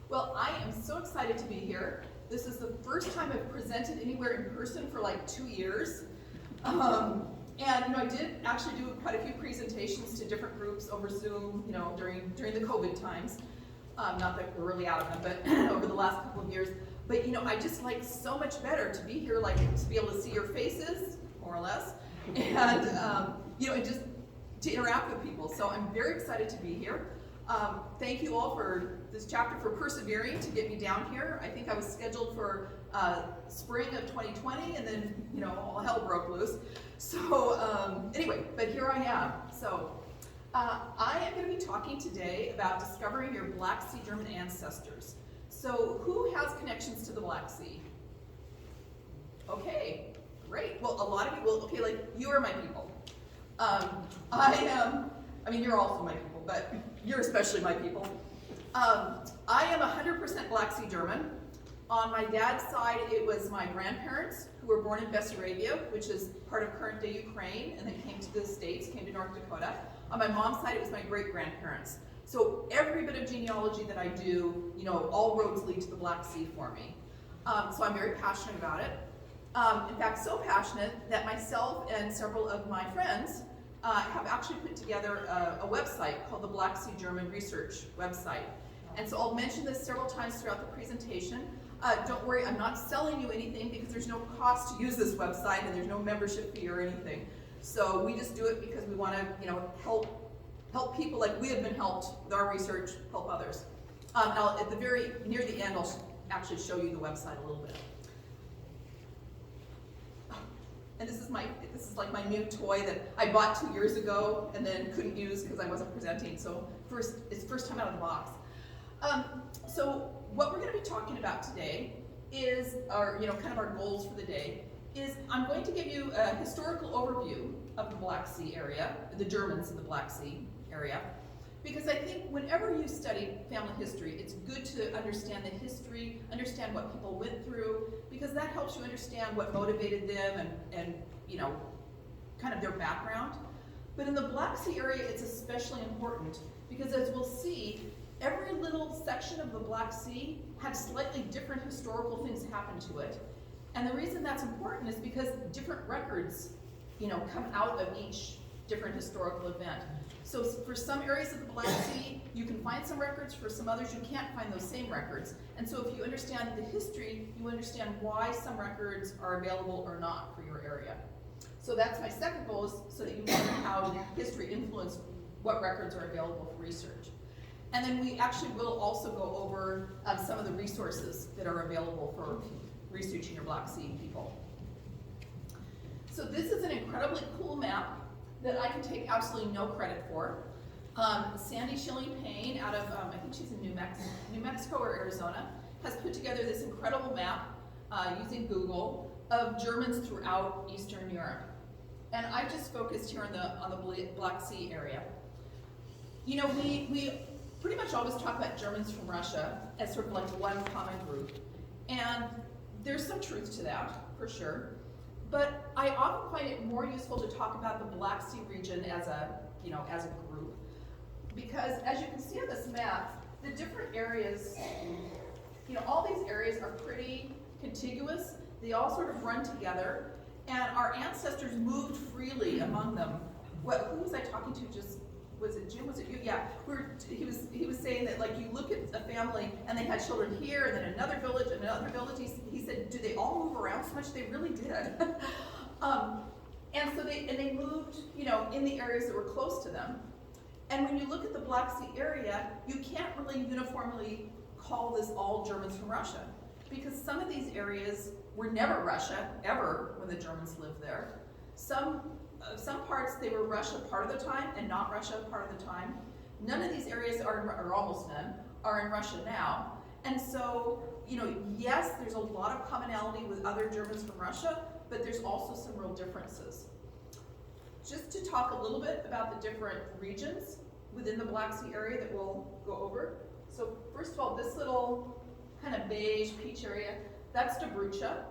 Well, I am so excited to be here. This is the first time I've presented anywhere in person for like 2 years. And I did actually do quite a few presentations to different groups over Zoom, during the COVID times. Not that we're really out of them, but over the last couple of years. But I just like so much better to be here, like to be able to see your faces, more or less, and and just to interact with people. So I'm very excited to be here. Thank you all for this chapter for persevering to get me down here. I think I was scheduled for spring of 2020, and then all hell broke loose. So anyway, but here I am. So I am going to be talking today about discovering your Black Sea German ancestors. So who has connections to the Black Sea? Okay, great. Well, a lot of you, okay, like you are my people. You're also my people, but you're especially my people. I am 100% Black Sea German. On my dad's side, it was my grandparents who were born in Bessarabia, which is part of current-day Ukraine, and then came to the States, came to North Dakota. On my mom's side, it was my great-grandparents. So every bit of genealogy that I do, all roads lead to the Black Sea for me. So I'm very passionate about it. In fact, so passionate that myself and several of my friends have actually put together a website called the Black Sea German Research website. And so I'll mention this several times throughout the presentation. Don't worry, I'm not selling you anything because there's no cost to use this website and there's no membership fee or anything. So we just do it because we want to, help people like we have been helped with our research, help others. At the near the end, I'll actually show you the website a little bit. And this is like my new toy that I bought 2 years ago and then couldn't use because I wasn't presenting. So it's first time out of the box. So what we're going to be talking about today is our, kind of our goals for the day. Is I'm going to give you a historical overview of the Black Sea area, the Germans in the Black Sea area, because I think whenever you study family history, it's good to understand the history, understand what people went through, because that helps you understand what motivated them and kind of their background. But in the Black Sea area, it's especially important because, as we'll see, every little section of the Black Sea had slightly different historical things happen to it. And the reason that's important is because different records, come out of each different historical event. So for some areas of the Black Sea, you can find some records. For some others, you can't find those same records. And so if you understand the history, you understand why some records are available or not for your area. So that's my second goal, is so that you know how history influenced what records are available for research. And then we actually will also go over some of the resources that are available for researching your Black Sea people. So this is an incredibly cool map that I can take absolutely no credit for. Sandy Schilling Payne out of, I think she's in New Mexico or Arizona, has put together this incredible map using Google of Germans throughout Eastern Europe. And I just focused here on the Black Sea area. We pretty much always talk about Germans from Russia as sort of like one common group. And there's some truth to that, for sure. But I often find it more useful to talk about the Black Sea region as a group. Because as you can see on this map, the different areas, all these areas are pretty contiguous. They all sort of run together. And our ancestors moved freely among them. Who was I talking to just? Was it Jim? Was it you? Yeah. He was saying that, like, you look at a family and they had children here and then another village and another village. He said, do they all move around so much? They really did. And so they moved, in the areas that were close to them. And when you look at the Black Sea area, you can't really uniformly call this all Germans from Russia, because some of these areas were never Russia, ever, when the Germans lived there. Some parts, they were Russia part of the time and not Russia part of the time. None of these areas or almost none, are in Russia now. And so, yes, there's a lot of commonality with other Germans from Russia, but there's also some real differences. Just to talk a little bit about the different regions within the Black Sea area that we'll go over. So first of all, this little kind of beige peach area, that's Dobrucha.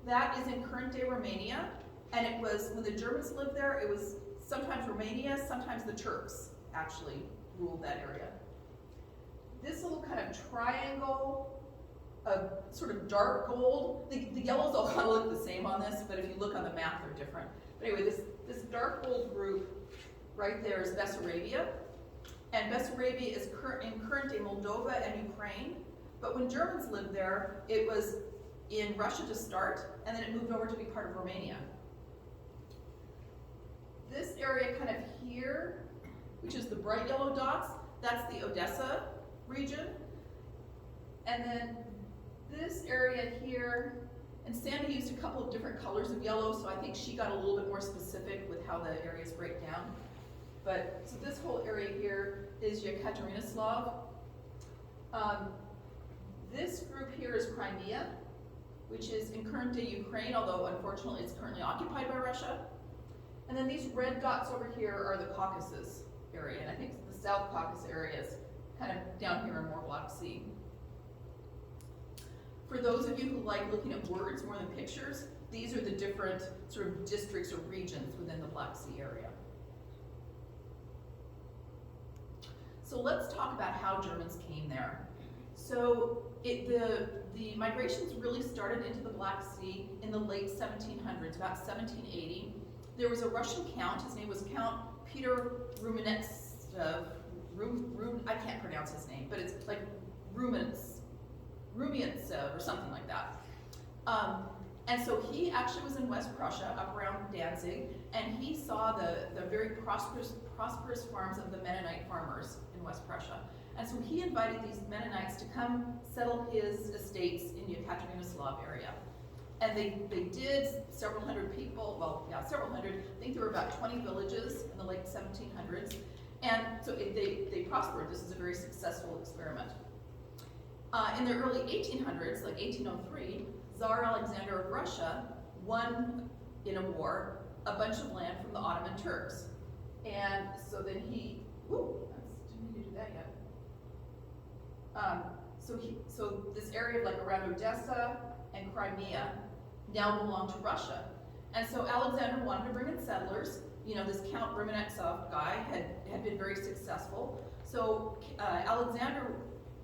That is in current-day Romania. And it was, when the Germans lived there, it was sometimes Romania, sometimes the Turks actually ruled that area. this little kind of triangle of sort of dark gold, the yellows all kind of look the same on this, but if you look on the map, they're different. But anyway, this dark gold group right there is Bessarabia. And Bessarabia is in current-day Moldova and Ukraine. But when Germans lived there, it was in Russia to start, and then it moved over to be part of Romania. This area kind of here, which is the bright yellow dots, that's the Odessa region. And then this area here, and Sandy used a couple of different colors of yellow, so I think she got a little bit more specific with how the areas break down. But, so this whole area here is Yekaterinoslav. This group here is Crimea, which is in current day Ukraine, although unfortunately it's currently occupied by Russia. And then these red dots over here are the Caucasus area, and I think the South Caucasus area is kind of down here in more Black Sea. For those of you who like looking at words more than pictures, these are the different sort of districts or regions within the Black Sea area. So let's talk about how Germans came there. So the migrations really started into the Black Sea in the late 1700s, about 1780. There was a Russian count, his name was Count Peter Rumiantsev, I can't pronounce his name, but it's like Rumiantsev or something like that. And so he actually was in West Prussia, up around Danzig, and he saw the very prosperous farms of the Mennonite farmers in West Prussia. And so he invited these Mennonites to come settle his estates in the Yekaterinoslav area. And they did, several hundred people, well, yeah, several hundred. I think there were about 20 villages in the late 1700s. And so they prospered. This is a very successful experiment. In the early 1800s, like 1803, Tsar Alexander of Russia won in a war a bunch of land from the Ottoman Turks. And so then he, didn't need to do that yet. So this area like around Odessa and Crimea now belonged to Russia. And so Alexander wanted to bring in settlers. You know, this Count Rumiantsev guy had been very successful. So Alexander,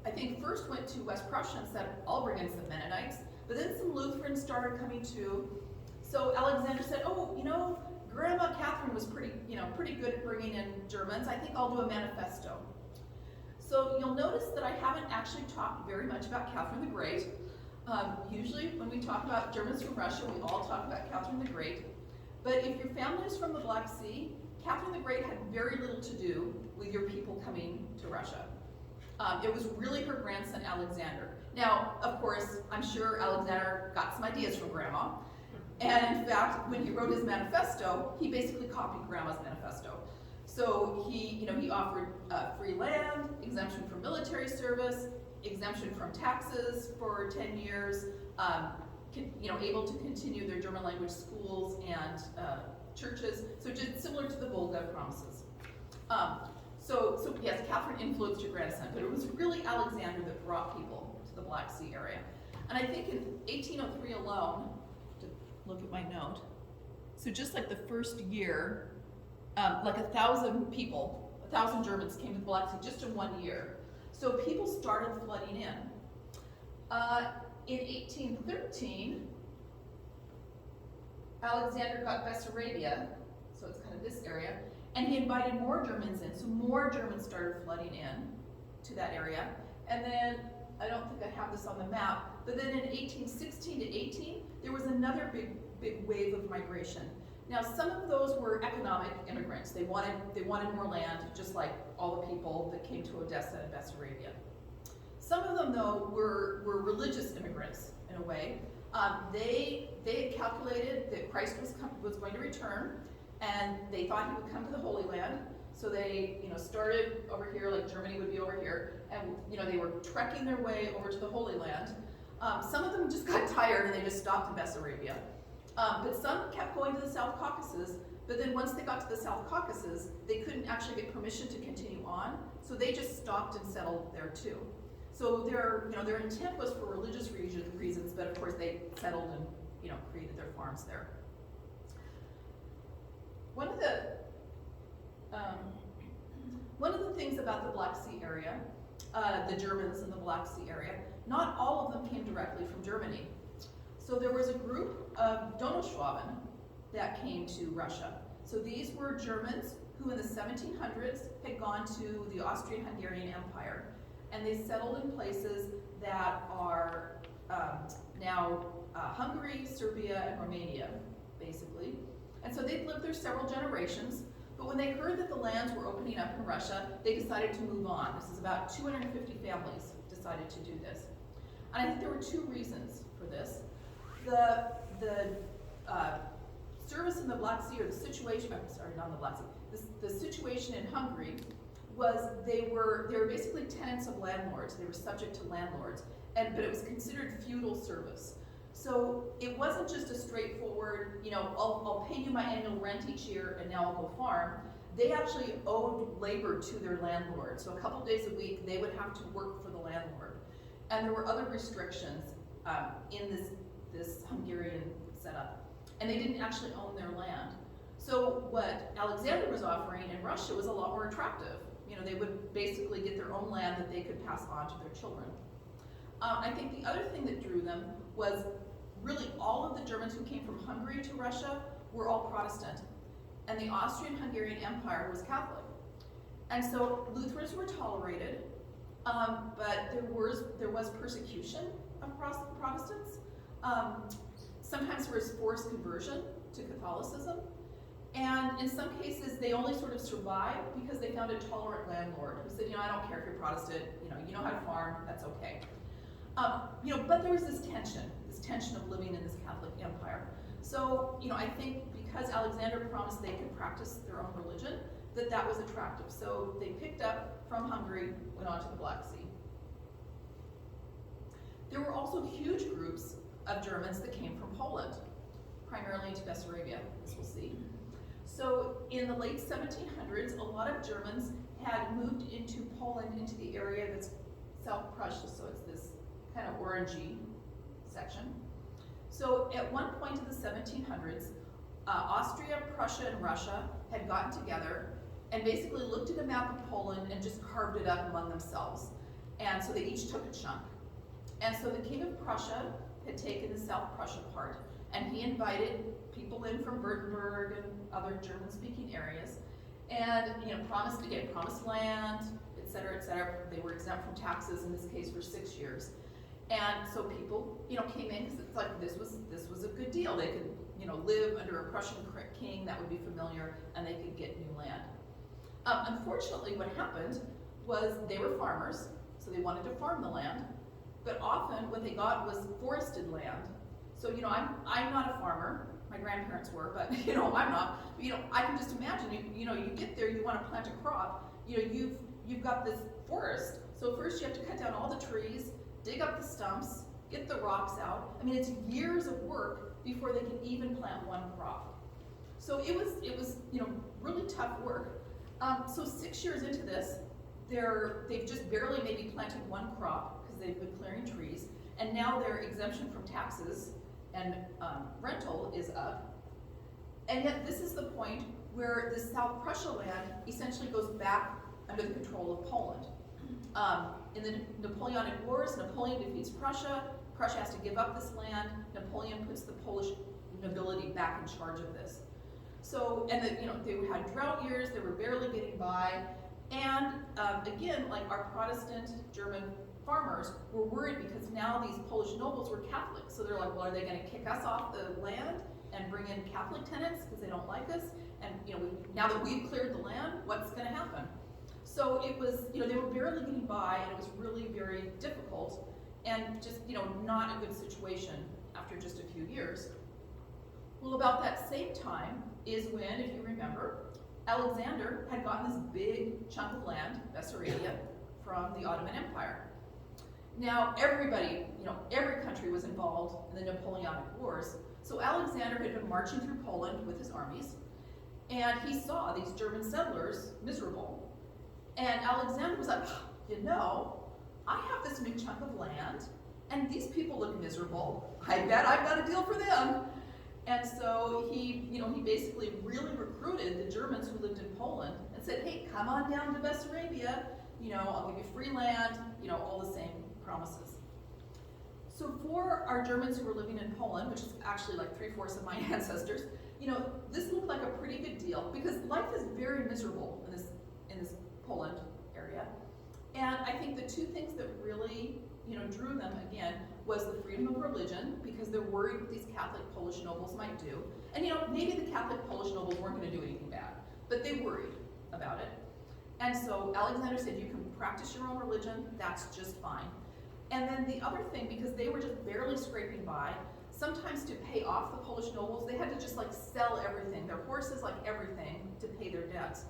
I think, first went to West Prussia and said, I'll bring in some Mennonites. But then some Lutherans started coming too. So Alexander said, oh, you know, Grandma Catherine was pretty good at bringing in Germans. I think I'll do a manifesto. So you'll notice that I haven't actually talked very much about Catherine the Great. Usually when we talk about Germans from Russia, we all talk about Catherine the Great. But if your family is from the Black Sea, Catherine the Great had very little to do with your people coming to Russia. It was really her grandson, Alexander. Now, of course, I'm sure Alexander got some ideas from Grandma. And in fact, when he wrote his manifesto, he basically copied Grandma's manifesto. So he offered free land, exemption from military service, exemption from taxes for 10 years, able to continue their German language schools and churches. So just similar to the Volga promises. So yes, Catherine influenced her grandson, but it was really Alexander that brought people to the Black Sea area. And I think in 1803 alone, to look at my note, so just like the first year, like 1,000 Germans came to the Black Sea just in 1 year. So people started flooding in. In 1813, Alexander got Bessarabia, so it's kind of this area, and he invited more Germans in, so more Germans started flooding in to that area. And then, I don't think I have this on the map, but then in 1816 to 18, there was another big wave of migration. Now, some of those were economic immigrants. They wanted more land, just like all the people that came to Odessa and Bessarabia. Some of them, though, were religious immigrants in a way. They had calculated that Christ was going to return, and they thought he would come to the Holy Land. So they, started over here, like Germany would be over here, and they were trekking their way over to the Holy Land. Some of them just got tired and they just stopped in Bessarabia. But some kept going to the South Caucasus, but then once they got to the South Caucasus, they couldn't actually get permission to continue on, so they just stopped and settled there too. So their intent was for religious reasons, but of course they settled and created their farms there. One of the things about the Black Sea area, the Germans in the Black Sea area, not all of them came directly from Germany. So there was a group of Donauschwaben that came to Russia. So these were Germans who in the 1700s had gone to the Austrian-Hungarian Empire, and they settled in places that are now Hungary, Serbia, and Romania, basically. And so they'd lived there several generations, but when they heard that the lands were opening up in Russia, they decided to move on. This is about 250 families decided to do this. And I think there were two reasons for this. The service in the Black Sea, or the situation, I'm sorry, not in the Black Sea, the situation in Hungary was they were basically tenants of landlords. They were subject to landlords, but it was considered feudal service. So it wasn't just a straightforward, I'll pay you my annual rent each year and now I'll go farm. They actually owed labor to their landlord. So a couple days a week, they would have to work for the landlord. And there were other restrictions in this Hungarian setup. And they didn't actually own their land. So what Alexander was offering in Russia was a lot more attractive. They would basically get their own land that they could pass on to their children. I think the other thing that drew them was really all of the Germans who came from Hungary to Russia were all Protestant. And the Austrian-Hungarian Empire was Catholic. And so Lutherans were tolerated, but there was persecution of Protestants. Sometimes there was forced conversion to Catholicism. And in some cases, they only sort of survived because they found a tolerant landlord who said, I don't care if you're Protestant, you know how to farm, that's okay. But there was this tension of living in this Catholic empire. So, I think because Alexander promised they could practice their own religion, that was attractive. So they picked up from Hungary, went on to the Black Sea. There were also huge groups of Germans that came from Poland, primarily into Bessarabia, as we'll see. So in the late 1700s, a lot of Germans had moved into Poland, into the area that's South Prussia, so it's this kind of orangey section. So at one point in the 1700s, Austria, Prussia, and Russia had gotten together and basically looked at a map of Poland and just carved it up among themselves. And so they each took a chunk. And so the King of Prussia had taken the South Prussia part, and he invited people in from Württemberg and other German-speaking areas, and promised land, et cetera, et cetera. They were exempt from taxes in this case for 6 years. And so people, came in because it's like this was a good deal. They could, live under a Prussian king that would be familiar, and they could get new land. Unfortunately, what happened was they were farmers, so they wanted to farm the land, but often what they got was forested land. So I'm not a farmer. My grandparents were, but I'm not. I can just imagine you get there, you want to plant a crop. You've got this forest. So first you have to cut down all the trees, dig up the stumps, get the rocks out. I mean, it's years of work before they can even plant one crop. So it was really tough work. So 6 years into this, they've just barely maybe planted one crop because they've been clearing trees, and now their exemption from taxes and rental is up. And yet this is the point where the South Prussia land essentially goes back under the control of Poland. In the Napoleonic Wars, Napoleon defeats Prussia. Prussia has to give up this land. Napoleon puts the Polish nobility back in charge of this. So, and they had drought years, they were barely getting by. And again, like our Protestant German farmers were worried because now these Polish nobles were Catholic. So they're like, well, are they going to kick us off the land and bring in Catholic tenants because they don't like us? And now that we've cleared the land, what's going to happen? So it was, they were barely getting by, and it was really very difficult, and just, not a good situation after just a few years. Well, about that same time is when, if you remember, Alexander had gotten this big chunk of land, Bessarabia, from the Ottoman Empire. Now, everybody, every country was involved in the Napoleonic Wars, so Alexander had been marching through Poland with his armies, and he saw these German settlers miserable. And Alexander was like, I have this new chunk of land, and these people look miserable. I bet I've got a deal for them. And so he basically really recruited the Germans who lived in Poland and said, hey, come on down to Bessarabia. I'll give you free land, all the same promises. So for our Germans who were living in Poland, which is actually like 3/4 of my ancestors, this looked like a pretty good deal because life is very miserable in this Poland area. And I think the two things that really, drew them again was the freedom of religion, because they're worried what these Catholic Polish nobles might do. And maybe the Catholic Polish nobles weren't going to do anything bad, but they worried about it. And so Alexander said, you can practice your own religion, that's just fine. And then the other thing, because they were just barely scraping by, sometimes to pay off the Polish nobles, they had to just like sell everything, their horses, like everything, to pay their debts.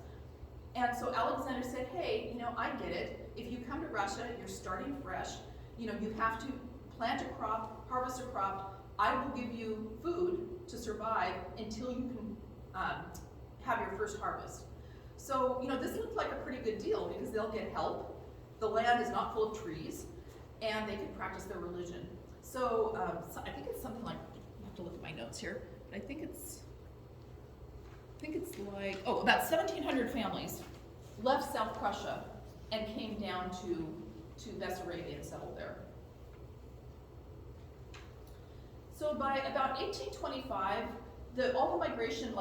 And so Alexander said, hey, I get it. If you come to Russia, you're starting fresh. You have to plant a crop, harvest a crop. I will give you food to survive until you can have your first harvest. So, this looked like a pretty good deal because they'll get help. The land is not full of trees, and they can practice their religion. So, I think it's something like, I have to look at my notes here, but I think it's like, about 1,700 families left South Prussia and came down to Bessarabia and settled there. So by about 1825, all the migration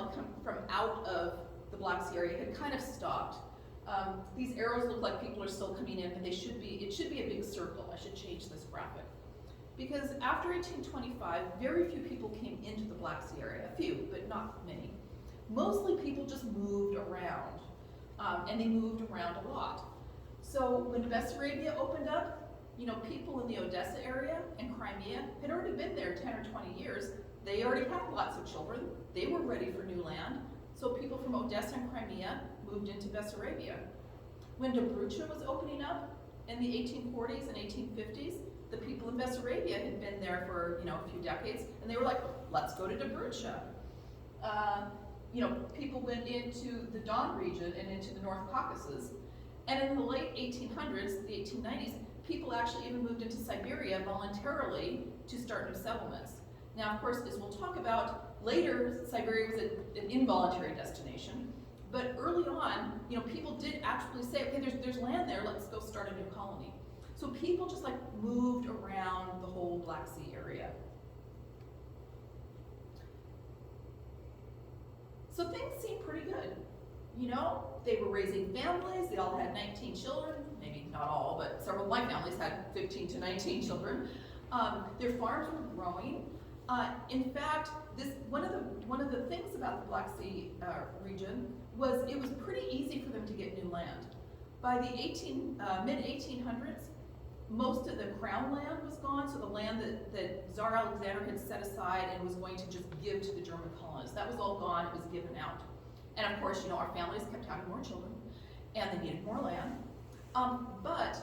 from out of the Black Sea area had kind of stopped. These arrows look like people are still coming in, but it should be a big circle. I should change this graphic. Because after 1825, very few people came into the Black Sea area. A few, but not many. Mostly people just moved around, and they moved around a lot. So when Bessarabia opened up, people in the Odessa area and Crimea had already been there 10 or 20 years. They already had lots of children. They were ready for new land. So people from Odessa and Crimea moved into Bessarabia. When Dobrucha was opening up in the 1840s and 1850s, the people in Bessarabia had been there for a few decades, and they were like, let's go to Dobrucha. People went into the Don region and into the North Caucasus. And in the late 1800s, the 1890s, people actually even moved into Siberia voluntarily to start new settlements. Now, of course, as we'll talk about later, Siberia was an involuntary destination. But early on, people did actually say, okay, there's land there, let's go start a new colony. So people just moved around the whole Black Sea area. So things seemed pretty good. They were raising families, they all had 19 children, maybe not all, but several of my families had 15 to 19 children. Their farms were growing. In fact, one of the things about the Black Sea region was it was pretty easy for them to get new land. By the mid-1800s, most of the crown land was gone, so the land that Tsar Alexander had set aside and was going to just give to the German colonists, that was all gone, it was given out. And of course, our families kept having more children, and they needed more land. But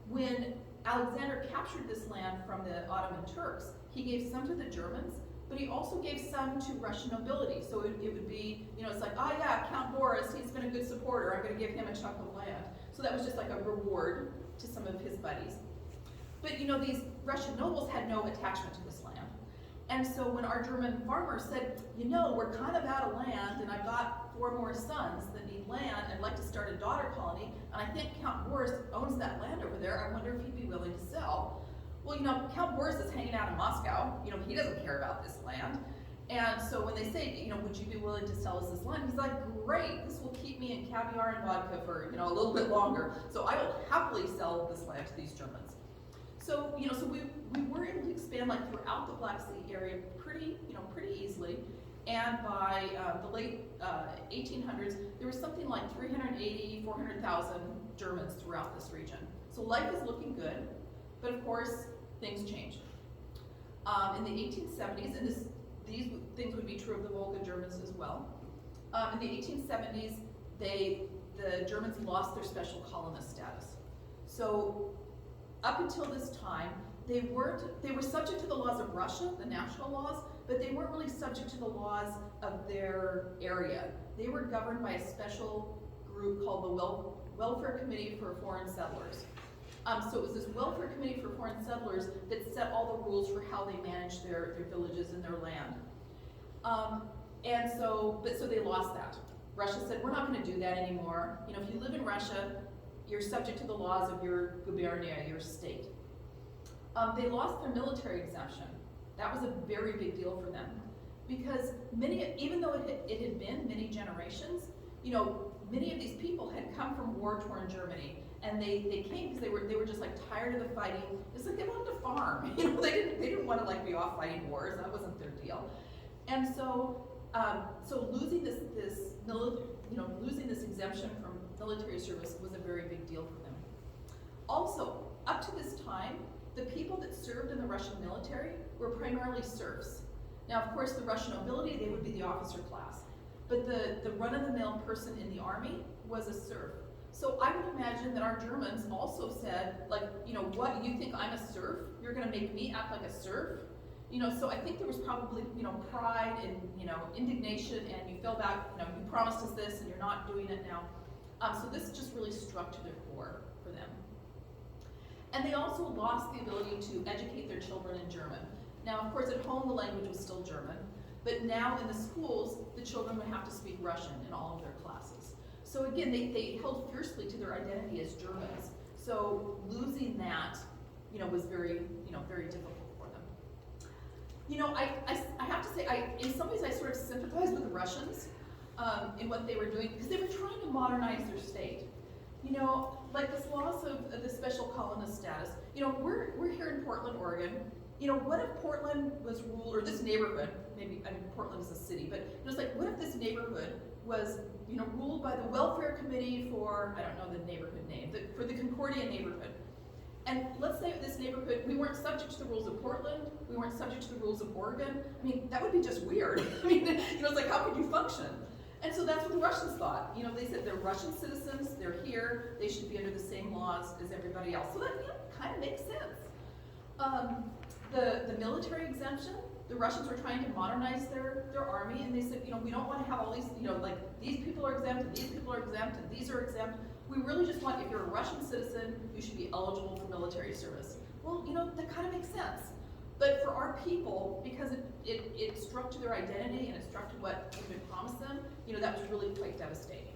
when Alexander captured this land from the Ottoman Turks, he gave some to the Germans, but he also gave some to Russian nobility. So it would be, it's like, oh yeah, Count Boris, he's been a good supporter, I'm gonna give him a chunk of land. So that was just like a reward to some of his buddies. But these Russian nobles had no attachment to this land. And so when our German farmers said, we're kind of out of land, and I've got 4 more sons that need land, I'd like to start a daughter colony, and I think Count Boris owns that land over there, I wonder if he'd be willing to sell. Well, Count Boris is hanging out in Moscow, he doesn't care about this land. And so when they say, would you be willing to sell us this land? He's like, great, this will keep me in caviar and vodka for, a little bit longer. So I will happily sell this land to these Germans. So, so we were able to expand throughout the Black Sea area pretty easily. And by the late 1800s, there was something like 380, 400,000 Germans throughout this region. So life is looking good, but of course, things changed. In the 1870s, and these things would be true of the Volga Germans as well. In the 1870s, the Germans lost their special colonist status. So up until this time, they were subject to the laws of Russia, the national laws, but they weren't really subject to the laws of their area. They were governed by a special group called the Welfare Committee for Foreign Settlers. So it was this Welfare Committee for Foreign Settlers that set all the rules for how they managed their villages and their land. So they lost that. Russia said, we're not going to do that anymore. If you live in Russia, you're subject to the laws of your gubernia, your state. They lost their military exemption. That was a very big deal for them, because many, even though it had been many generations, you know, many of these people had come from war-torn Germany, and they came because they were just like tired of the fighting. It's like they wanted to farm. You know, they didn't want to like be off fighting wars. That wasn't their deal. And so losing losing this exemption from military service was a very big deal for them. Also, up to this time, the people that served in the Russian military were primarily serfs. Now, of course, the Russian nobility, they would be the officer class. But the run-of-the-mill person in the army was a serf. So I would imagine that our Germans also said, like, you know, what, you think I'm a serf? You're gonna make me act like a serf? You know, so I think there was probably, you know, pride and, you know, indignation, and you fell back, you know, you promised us this and you're not doing it now. So this just really struck to their core for them. And they also lost the ability to educate their children in German. Now, of course, at home the language was still German, but now in the schools, the children would have to speak Russian in all of their classes. So again, they held fiercely to their identity as Germans. So losing that, you know, was very, you know, very difficult for them. You know, I have to say, in some ways I sort of sympathize with the Russians in what they were doing, because they were trying to modernize their state. You know, like this loss of the special colonist status. You know, we're here in Portland, Oregon. You know, what if Portland was ruled, or this neighborhood, maybe, I mean, Portland is a city, but it was like, what if this neighborhood was, you know, ruled by the welfare committee for, I don't know the neighborhood name, for the Concordia neighborhood. And let's say this neighborhood, we weren't subject to the rules of Portland, we weren't subject to the rules of Oregon. I mean, that would be just weird. I mean, you know, it's like, how could you function? And so that's what the Russians thought. You know, they said they're Russian citizens, they're here, they should be under the same laws as everybody else. So that, you know, kind of makes sense. The military exemption, the Russians were trying to modernize their army, and they said, you know, we don't want to have all these, you know, like, these people are exempt, and these people are exempt, and these are exempt. We really just want, if you're a Russian citizen, you should be eligible for military service. Well, you know, that kind of makes sense. But for our people, because it struck to their identity and it struck to what had been promised them, you know, that was really quite devastating.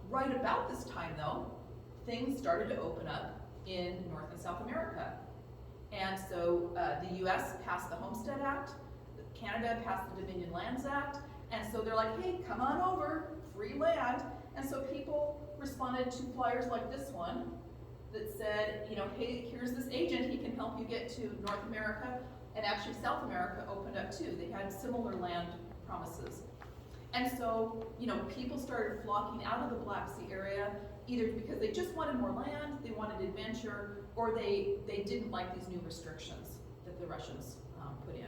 Right about this time, though, things started to open up in North and South America. And so the US passed the Homestead Act, Canada passed the Dominion Lands Act, and so they're like, hey, come on over, free land. And so people responded to flyers like this one that said, you know, hey, here's this agent, he can help you get to North America, and actually South America opened up too. They had similar land promises. And so, you know, people started flocking out of the Black Sea area, either because they just wanted more land, they wanted adventure, or they didn't like these new restrictions that the Russians put in.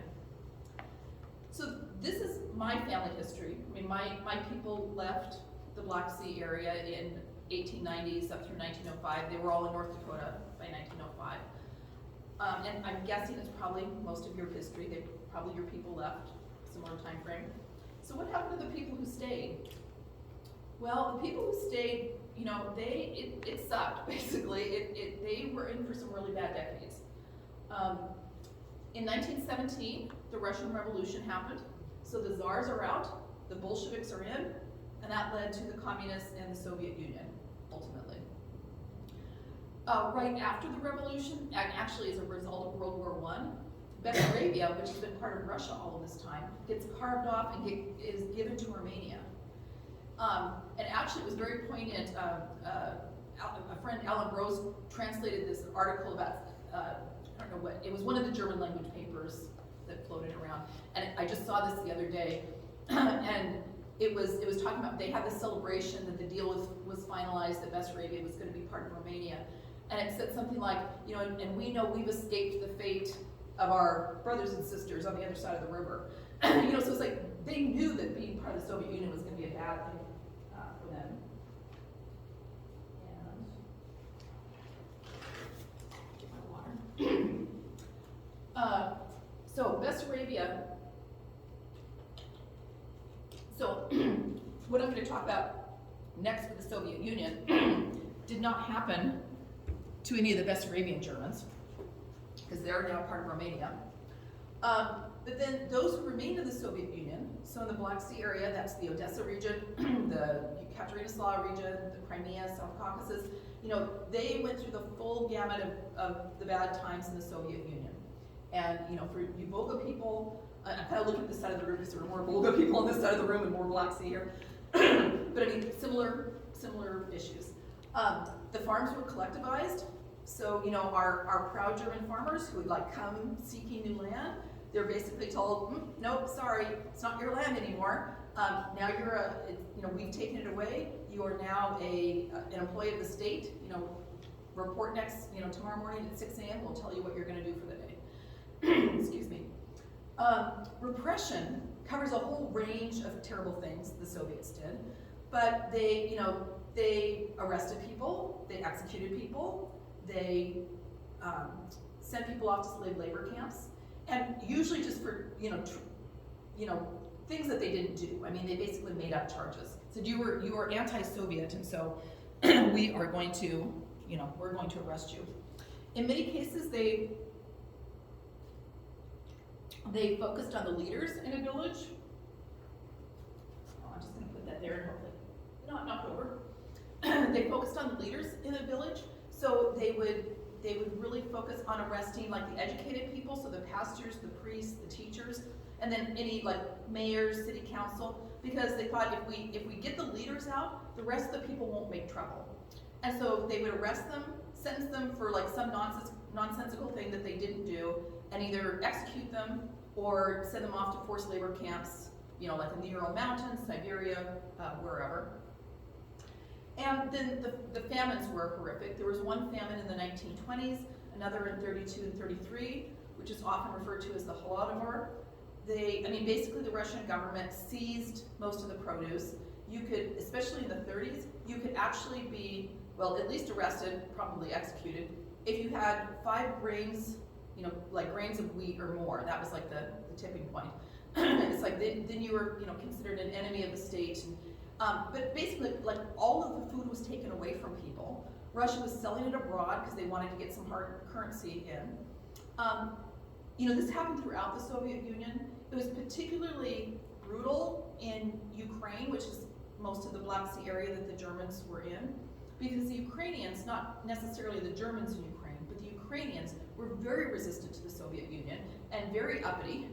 So this is my family history. I mean, my people left the Black Sea area in 1890s up through 1905. They were all in North Dakota by 1905. And I'm guessing it's probably most of your history. Probably your people left, similar time frame. So what happened to the people who stayed? Well, the people who stayed, you know, it sucked, basically. They were in for some really bad decades. In 1917, the Russian Revolution happened. So the Tsars are out, the Bolsheviks are in, and that led to the Communists and the Soviet Union, ultimately. Right after the revolution, and actually as a result of World War I, Bessarabia, which has been part of Russia all of this time, gets carved off and is given to Romania. And actually it was very poignant. A friend, Alan Rose, translated this article about, I don't know what, it was one of the German language papers that floated around. And I just saw this the other day, and it was talking about, they had this celebration that the deal was finalized, that Bessarabia was going to be part of Romania. And it said something like, you know, and we know we've escaped the fate of our brothers and sisters on the other side of the river. You know, so it's like, they knew that being part of the Soviet Union was going to be a bad thing for them. And get my water. So Bessarabia. So what I'm going to talk about next with the Soviet Union did not happen to any of the Bessarabian Germans, because they're now part of Romania. But then those who remained in the Soviet Union, so in the Black Sea area, that's the Odessa region, the Yekaterinslav region, the Crimea, South Caucasus, they went through the full gamut of the bad times in the Soviet Union. And for you Volga people, I'm kind of looking at this side of the room because there are more Volga people on this side of the room and more Black Sea here. But I mean, similar issues. The farms were collectivized, so our proud German farmers who would come seeking new land, they're basically told, nope, sorry, it's not your land anymore. Now you're we've taken it away. You are now an employee of the state. Report next, tomorrow morning at 6 a.m. We'll tell you what you're going to do for the day. Excuse me. Repression covers a whole range of terrible things the Soviets did, but they arrested people, they executed people, they sent people off to slave labor camps, and usually just for things that they didn't do. I mean, they basically made up charges. Said you were anti-Soviet, and so we are going to we're going to arrest you. In many cases, they focused on the leaders in a village. I'm just going to put that there and hopefully not knock over. They focused on the leaders in a village, so they would really focus on arresting the educated people, so the pastors, the priests, the teachers, and then any mayors, city council, because they thought if we get the leaders out, the rest of the people won't make trouble. And so they would arrest them, sentence them for some nonsensical thing that they didn't do, and either execute them or send them off to forced labor camps, in the Ural Mountains, Siberia, wherever. And then the famines were horrific. There was one famine in the 1920s, another in 32 and 33, which is often referred to as the Holodomor. Basically the Russian government seized most of the produce. You could, especially in the 30s, you could actually be, at least arrested, probably executed, if you had 5 grains, grains of wheat or more. That was the tipping point. It's then you were, considered an enemy of the state. But basically, all of the food was taken away from people. Russia was selling it abroad because they wanted to get some hard currency in. This happened throughout the Soviet Union. It was particularly brutal in Ukraine, which is most of the Black Sea area that the Germans were in, because the Ukrainians, not necessarily the Germans in Ukraine, but the Ukrainians were very resistant to the Soviet Union and very uppity,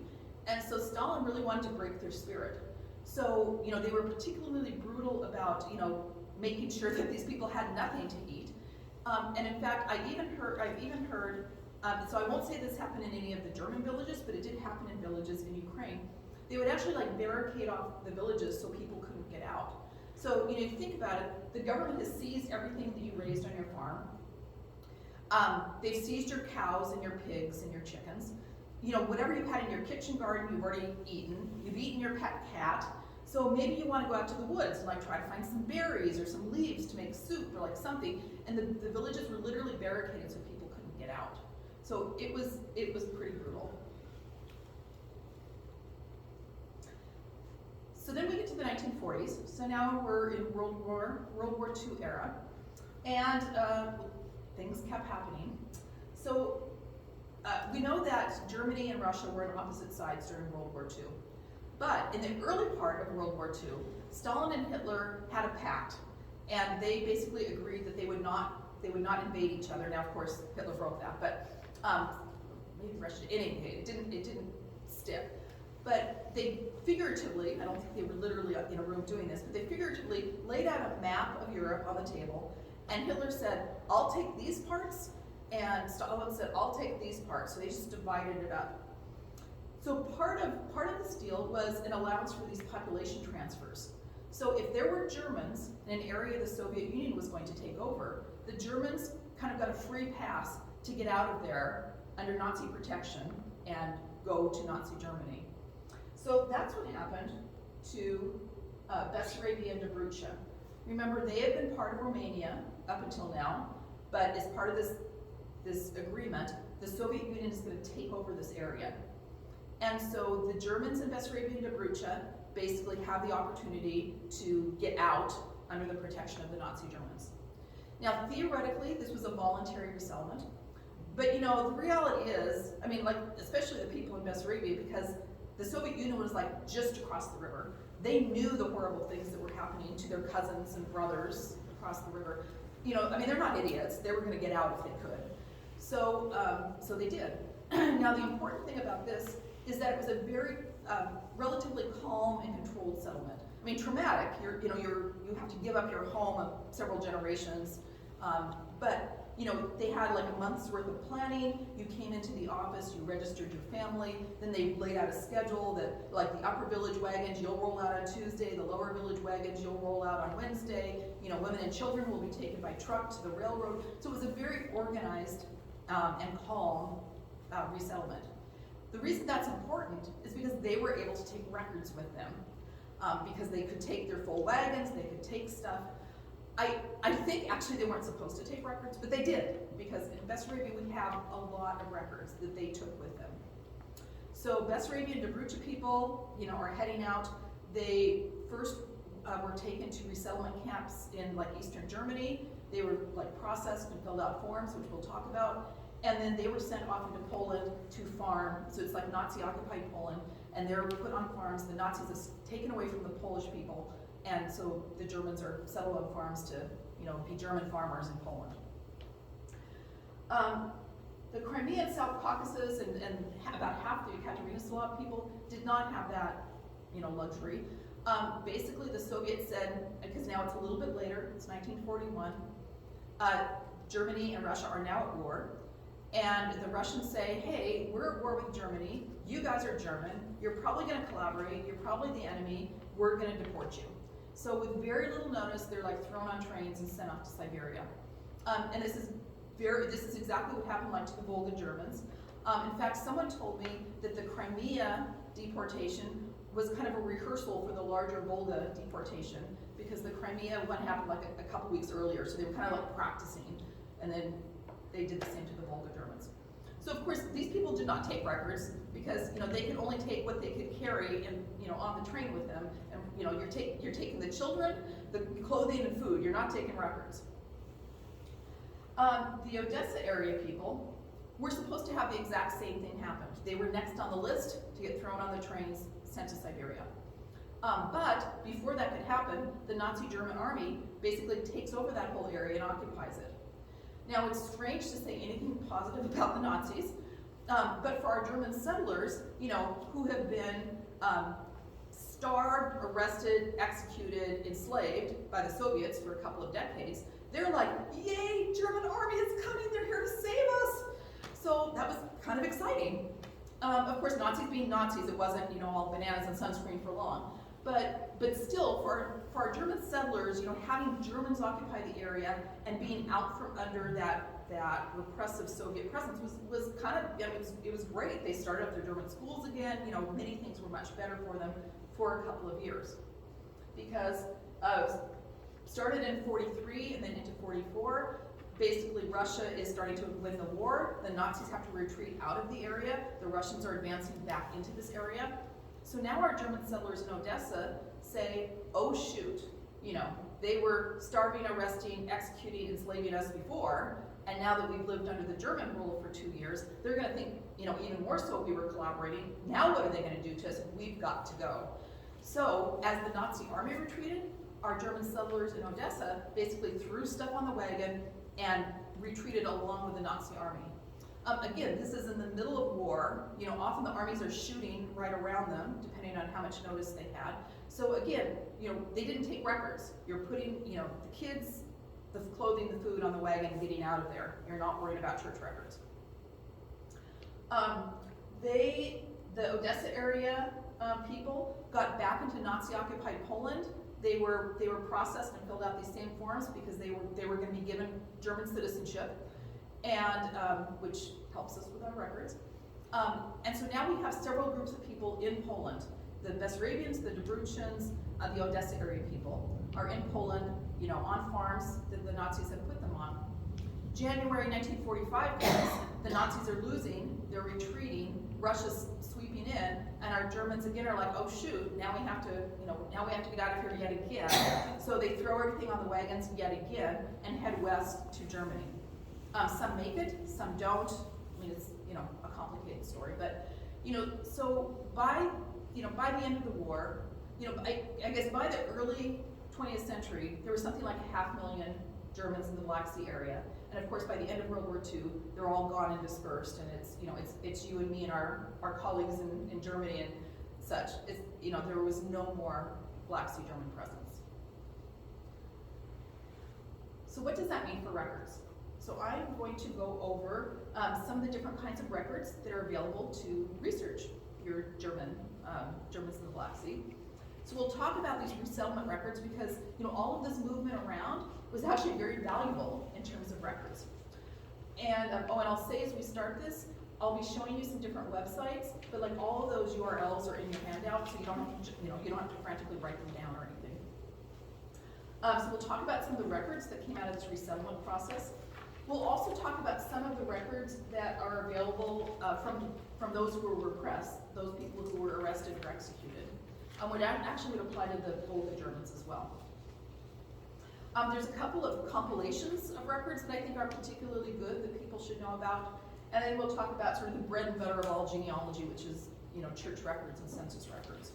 and so Stalin really wanted to break their spirit. So, they were particularly brutal about, making sure that these people had nothing to eat. And in fact, I've even heard, so I won't say this happened in any of the German villages, but it did happen in villages in Ukraine. They would actually barricade off the villages so people couldn't get out. So, if you think about it, the government has seized everything that you raised on your farm. They've seized your cows and your pigs and your chickens. Whatever you had in your kitchen garden, you've already eaten. You've eaten your pet cat. So maybe you want to go out to the woods and try to find some berries or some leaves to make soup or something. And the villages were literally barricaded so people couldn't get out. So it was pretty brutal. So then we get to the 1940s. So now we're in World War II era, and things kept happening. So we know that Germany and Russia were on opposite sides during World War II. But in the early part of World War II, Stalin and Hitler had a pact, and they basically agreed that they would not invade each other. Now, of course, Hitler broke that, but maybe Russia did. It didn't stick. But they figuratively, I don't think they were literally in a room doing this, but they figuratively laid out a map of Europe on the table, and Hitler said, "I'll take these parts," and Stalin said, "I'll take these parts." So they just divided it up. So part of this deal was an allowance for these population transfers. So if there were Germans in an area the Soviet Union was going to take over, the Germans kind of got a free pass to get out of there under Nazi protection and go to Nazi Germany. So that's what happened to Bessarabia and Dobrucha. Remember, they had been part of Romania up until now, but as part of this agreement, the Soviet Union is going to take over this area. And so the Germans in Bessarabia and Dobrucha basically have the opportunity to get out under the protection of the Nazi Germans. Now, theoretically, this was a voluntary resettlement, But you know, the reality is, I mean, like, especially the people in Bessarabia, because the Soviet Union was like just across the river. They knew the horrible things that were happening to their cousins and brothers across the river. You know, I mean, they're not idiots. They were going to get out if they could. So, so they did. Now, the important thing about this is that it was a very relatively calm and controlled settlement. I mean, traumatic. You have to give up your home of several generations, but you know, they had like a month's worth of planning. You came into the office, you registered your family, then they laid out a schedule that, like, the upper village wagons, you'll roll out on Tuesday, the lower village wagons, you'll roll out on Wednesday. You know, women and children will be taken by truck to the railroad. So it was a very organized and calm resettlement. The reason that's important is because they were able to take records with them, because they could take their full wagons, they could take stuff. I think actually they weren't supposed to take records, but they did, because in Bessarabia we have a lot of records that they took with them. So Bessarabia and Dobrucha people, you know, are heading out. They first were taken to resettlement camps in like Eastern Germany. They were like processed and filled out forms, which we'll talk about. And then they were sent off into Poland to farm. So it's like Nazi-occupied Poland, and they're put on farms. The Nazis are taken away from the Polish people. And so the Germans are settled on farms to, you know, be German farmers in Poland. The Crimea and South Caucasus and about half the Ekaterinoslav people did not have that, you know, luxury. Basically, the Soviets said, because now it's a little bit later, it's 1941, Germany and Russia are now at war, and the Russians say, hey, we're at war with Germany, you guys are German, you're probably going to collaborate, you're probably the enemy, we're going to deport you. So with very little notice, they're like thrown on trains and sent off to Siberia. And this is exactly what happened like to the Volga Germans. In fact, someone told me that the Crimea deportation was kind of a rehearsal for the larger Volga deportation, because the Crimea one happened like a couple weeks earlier, so they were kind of like practicing, and then they did the same to the Volga Germans. So of course, these people did not take records, because you know they could only take what they could carry and you know on the train with them. And you know you're taking the children, the clothing and food. You're not taking records. The Odessa area people were supposed to have the exact same thing happen. They were next on the list to get thrown on the trains sent to Siberia. But before that could happen, the Nazi German army basically takes over that whole area and occupies it. Now, it's strange to say anything positive about the Nazis, but for our German settlers, you know, who have been starved, arrested, executed, enslaved by the Soviets for a couple of decades, they're like, yay, German army is coming, they're here to save us. So that was kind of exciting. Of course, Nazis being Nazis, it wasn't, you know, all bananas and sunscreen for long. But still, for our German settlers, you know, having Germans occupy the area and being out from under that repressive Soviet presence was kind of, it was great. They started up their German schools again. You know, many things were much better for them for a couple of years, because started in 43 and then into 44. Basically, Russia is starting to win the war. The Nazis have to retreat out of the area. The Russians are advancing back into this area. So now our German settlers in Odessa say, oh shoot, you know, they were starving, arresting, executing, enslaving us before, and now that we've lived under the German rule for 2 years, they're going to think, you know, even more so we were collaborating. Now what are they going to do to us? We've got to go. So as the Nazi army retreated, our German settlers in Odessa basically threw stuff on the wagon and retreated along with the Nazi army. Again, this is in the middle of war. You know, often the armies are shooting right around them, depending on how much notice they had. So again, you know, they didn't take records. You're putting, you know, the kids, the clothing, the food on the wagon and getting out of there. You're not worried about church records. The Odessa area people got back into Nazi-occupied Poland. They were processed and filled out these same forms because they were going to be given German citizenship, and which helps us with our records. And so now we have several groups of people in Poland. The Bessarabians, the Dobruchans, the Odessa area people are in Poland, you know, on farms that the Nazis had put them on. January 1945 comes, the Nazis are losing, they're retreating, Russia's sweeping in, and our Germans again are like, oh shoot, now we have to, you know, now we have to get out of here yet again. So they throw everything on the wagons yet again and head west to Germany. Some make it, some don't. I mean, it's, a complicated story, but, so by the end of the war, I guess by the early 20th century, there was something like 500,000 Germans in the Black Sea area. And of course, by the end of World War II, they're all gone and dispersed, and it's you and me and our colleagues in Germany and such. It's, there was no more Black Sea German presence. So what does that mean for records? So I'm going to go over some of the different kinds of records that are available to research your Germans in the Black Sea. So we'll talk about these resettlement records because all of this movement around was actually very valuable in terms of records. And and I'll say as we start this, I'll be showing you some different websites, but like all of those URLs are in your handout, so you don't have to, you don't have to frantically write them down or anything. So we'll talk about some of the records that came out of this resettlement process. We'll also talk about some of the records that are available from those who were repressed, those people who were arrested or executed. Which actually would apply to both the Germans as well. There's a couple of compilations of records that I think are particularly good that people should know about. And then we'll talk about sort of the bread and butter of all genealogy, which is church records and census records.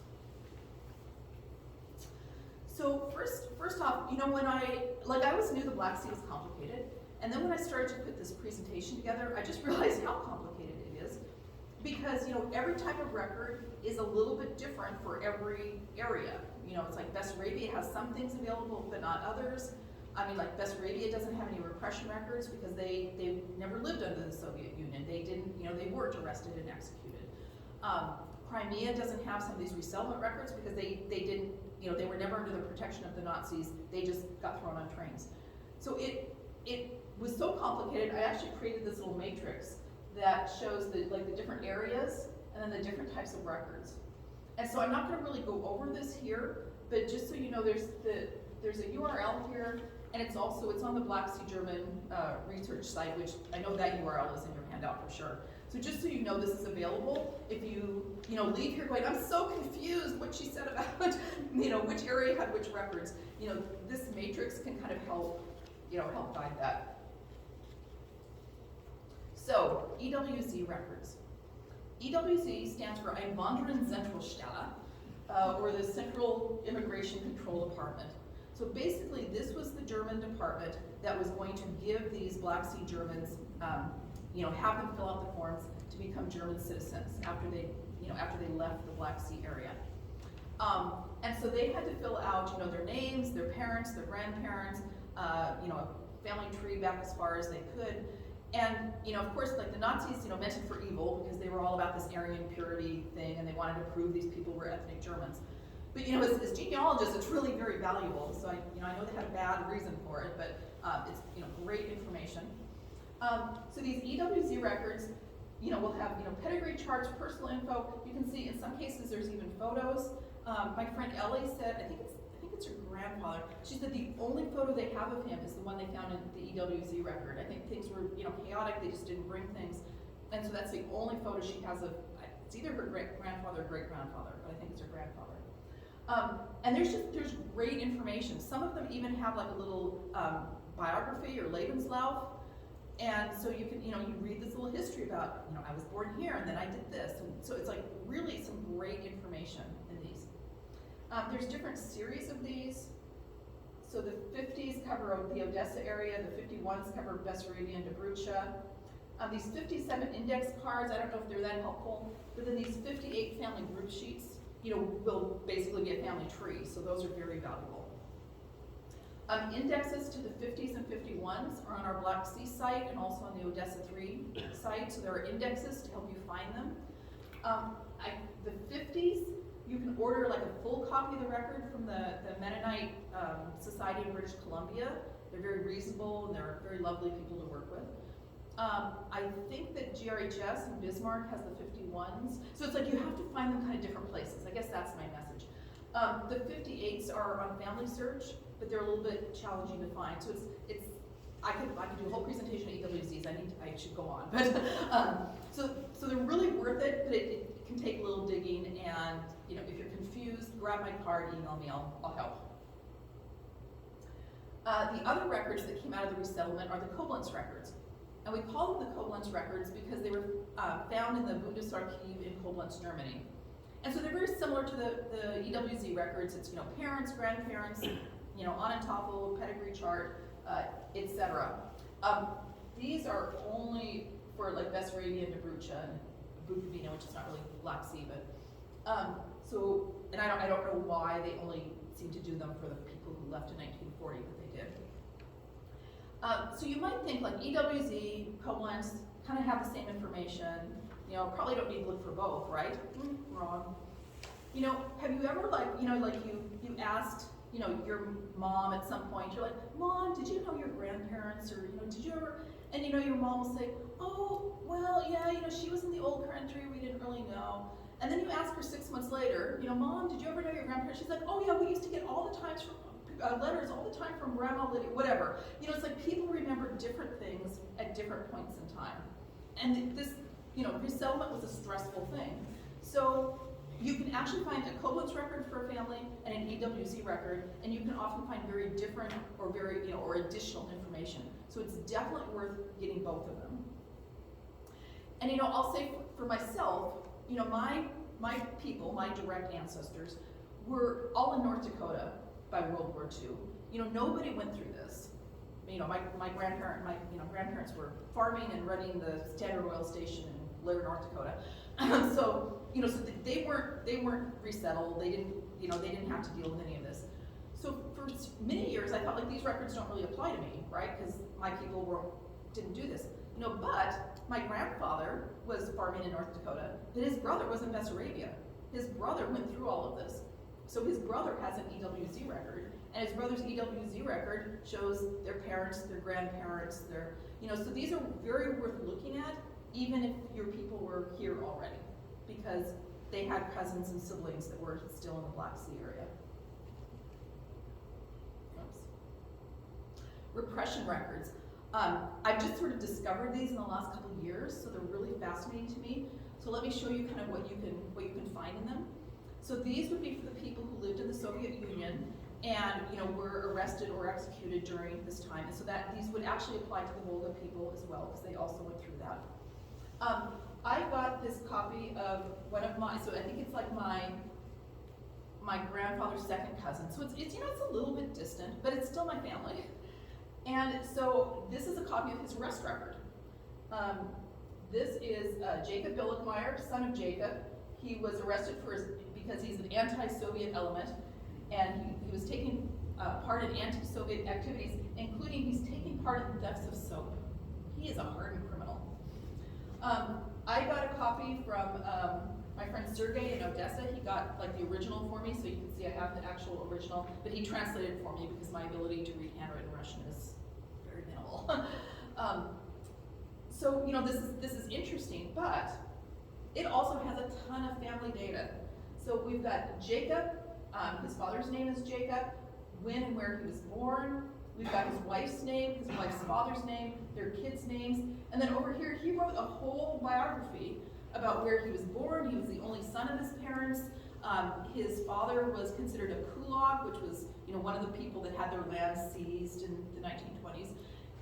So first off, when I always knew the Black Sea was complicated, and then when I started to put this presentation together, I just realized how complicated it is, because every type of record is a little bit different for every area. It's like Bessarabia has some things available, but not others. I mean, like Bessarabia doesn't have any repression records because they never lived under the Soviet Union. They didn't, they weren't arrested and executed. Crimea doesn't have some of these resettlement records because they didn't, they were never under the protection of the Nazis. They just got thrown on trains. So it was so complicated. I actually created this little matrix that shows the different areas and then the different types of records. And so I'm not going to really go over this here, but just so you know, there's a URL here, and it's on the Black Sea German research site, which I know that URL is in your handout for sure. So just so you know, this is available. If you leave here going, I'm so confused what she said about which area had which records. This matrix can kind of help help guide that. So EWZ Records. EWZ stands for Einwanderungszentralstelle, or the Central Immigration Control Department. So basically, this was the German department that was going to give these Black Sea Germans, have them fill out the forms to become German citizens after they left the Black Sea area. And so they had to fill out, their names, their parents, their grandparents, a family tree back as far as they could. And, of course, like the Nazis, meant it for evil because they were all about this Aryan purity thing and they wanted to prove these people were ethnic Germans. But, as genealogists, it's really very valuable. So, I know they had a bad reason for it, but it's, great information. So these EWZ records, will have, pedigree charts, personal info. You can see in some cases there's even photos. My friend Ellie said, I think it's her grandfather. She said the only photo they have of him is the one they found in the EWZ record. I think things were, chaotic. They just didn't bring things, and so that's the only photo she has of. It's either her great-grandfather or great-grandfather, but I think it's her grandfather. And there's great information. Some of them even have like a little biography or Lebenslauf, and so you can, you read this little history about, I was born here and then I did this, and so it's like really some great information in these. There's different series of these. So the 50s cover the Odessa area, the 51s cover Bessarabia and Dobrucha. These 57 index cards, I don't know if they're that helpful, but then these 58 family group sheets, will basically be a family tree, so those are very valuable. Indexes to the 50s and 51s are on our Black Sea site and also on the Odessa 3 site, so there are indexes to help you find them. The 50s, you can order like a full copy of the record from the Mennonite Society in British Columbia. They're very reasonable and they're very lovely people to work with. I think that GRHS in Bismarck has the 51s. So it's like you have to find them kind of different places. I guess that's my message. The 58s are on Family Search, but they're a little bit challenging to find. So I could do a whole presentation of EWZs. I should go on. But so they're really worth it, but it can take a little digging. And if you're confused, grab my card, email me. I'll help. The other records that came out of the resettlement are the Koblenz Records. and we call them the Koblenz Records because they were found in the Bundesarchiv in Koblenz, Germany. And so they're very similar to the EWZ records. It's, parents, grandparents, Ahnen-Tafel, pedigree chart, etc. These are only for like Bessarabia and Dobrucha and Bukovina, which is not really Black Sea, but and I don't know why they only seem to do them for the people who left in 1940, but they did. So you might think like EWZ, Koblenz kind of have the same information. Probably don't need to look for both, right? Wrong. Have you ever you asked, your mom at some point, you're like, Mom, did you know your grandparents, or, did you ever, and your mom will say, oh, well, yeah, she was in the old country, we didn't really know. And then you ask her 6 months later, Mom, did you ever know your grandparents? She's like, oh yeah, we used to get all the times from letters all the time from Grandma Lydia, whatever. It's like people remember different things at different points in time. And this, resettlement was a stressful thing. So you can actually find a Koblenz record for a family and an EWZ record, and you can often find very different or very, or additional information. So it's definitely worth getting both of them. And I'll say for myself, my people, my direct ancestors, were all in North Dakota by World War II. Nobody went through this. My grandparents were farming and running the Standard Oil Station in Blair, North Dakota. So they weren't resettled. They didn't have to deal with any of this. So for many years, I felt like these records don't really apply to me, right? Because my people didn't do this. But my grandfather was farming in North Dakota, but his brother was in Bessarabia. His brother went through all of this. So his brother has an EWZ record, and his brother's EWZ record shows their parents, their grandparents, so these are very worth looking at, even if your people were here already, because they had cousins and siblings that were still in the Black Sea area. Oops. Repression records. I've just sort of discovered these in the last couple of years, so they're really fascinating to me. So let me show you kind of what you can find in them. So these would be for the people who lived in the Soviet Union and were arrested or executed during this time. And so that these would actually apply to the Volga people as well, because they also went through that. I got this copy of one of so I think it's like my grandfather's second cousin. So it's it's a little bit distant, but it's still my family. And so this is a copy of his arrest record. This is Jacob Billickmeyer, son of Jacob. He was arrested because he's an anti-Soviet element, and he was taking part in anti-Soviet activities, including he's taking part in the thefts of soap. He is a hardened criminal. I got a copy from my friend Sergey in Odessa. He got like the original for me, so you can see I have the actual original, but he translated it for me because my ability to read handwritten Russian is very minimal. So this is interesting, but it also has a ton of family data. So we've got Jacob, his father's name is Jacob, when and where he was born. We've got his wife's name, his wife's father's name, their kids' names, and then over here he wrote a whole biography about where he was born. He was the only son of his parents. His father was considered a kulak, which was one of the people that had their land seized in the 1920s.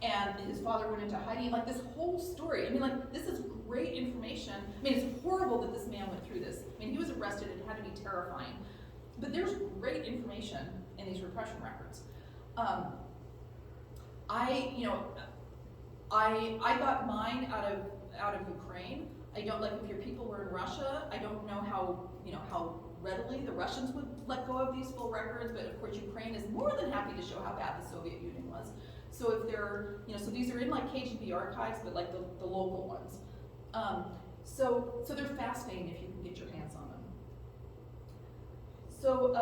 And his father went into hiding. Like this whole story. This is great information. It's horrible that this man went through this. He was arrested. It had to be terrifying. But there's great information in these repression records. I got mine out of Ukraine. I don't if your people were in Russia. I don't know how readily the Russians would let go of these full records. But of course, Ukraine is more than happy to show how bad the Soviet Union was. So if they're, so these are in like KGB archives, but like the local ones. So they're fascinating if you can get your hands on them. So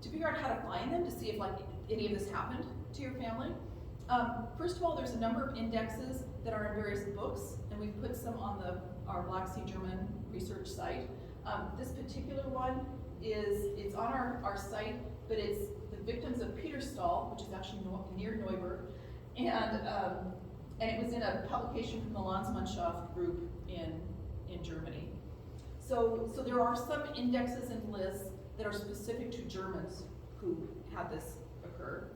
to figure out how to find them, to see if like any of this happened to your family, first of all, there's a number of indexes that are in various books, and we've put some on our Black Sea German research site. This particular one it's on our site, but it's the victims of Peterstal, which is actually near Neuburg, and it was in a publication from the Landsmannschaft group in Germany. So there are some indexes and lists that are specific to Germans who had this occur.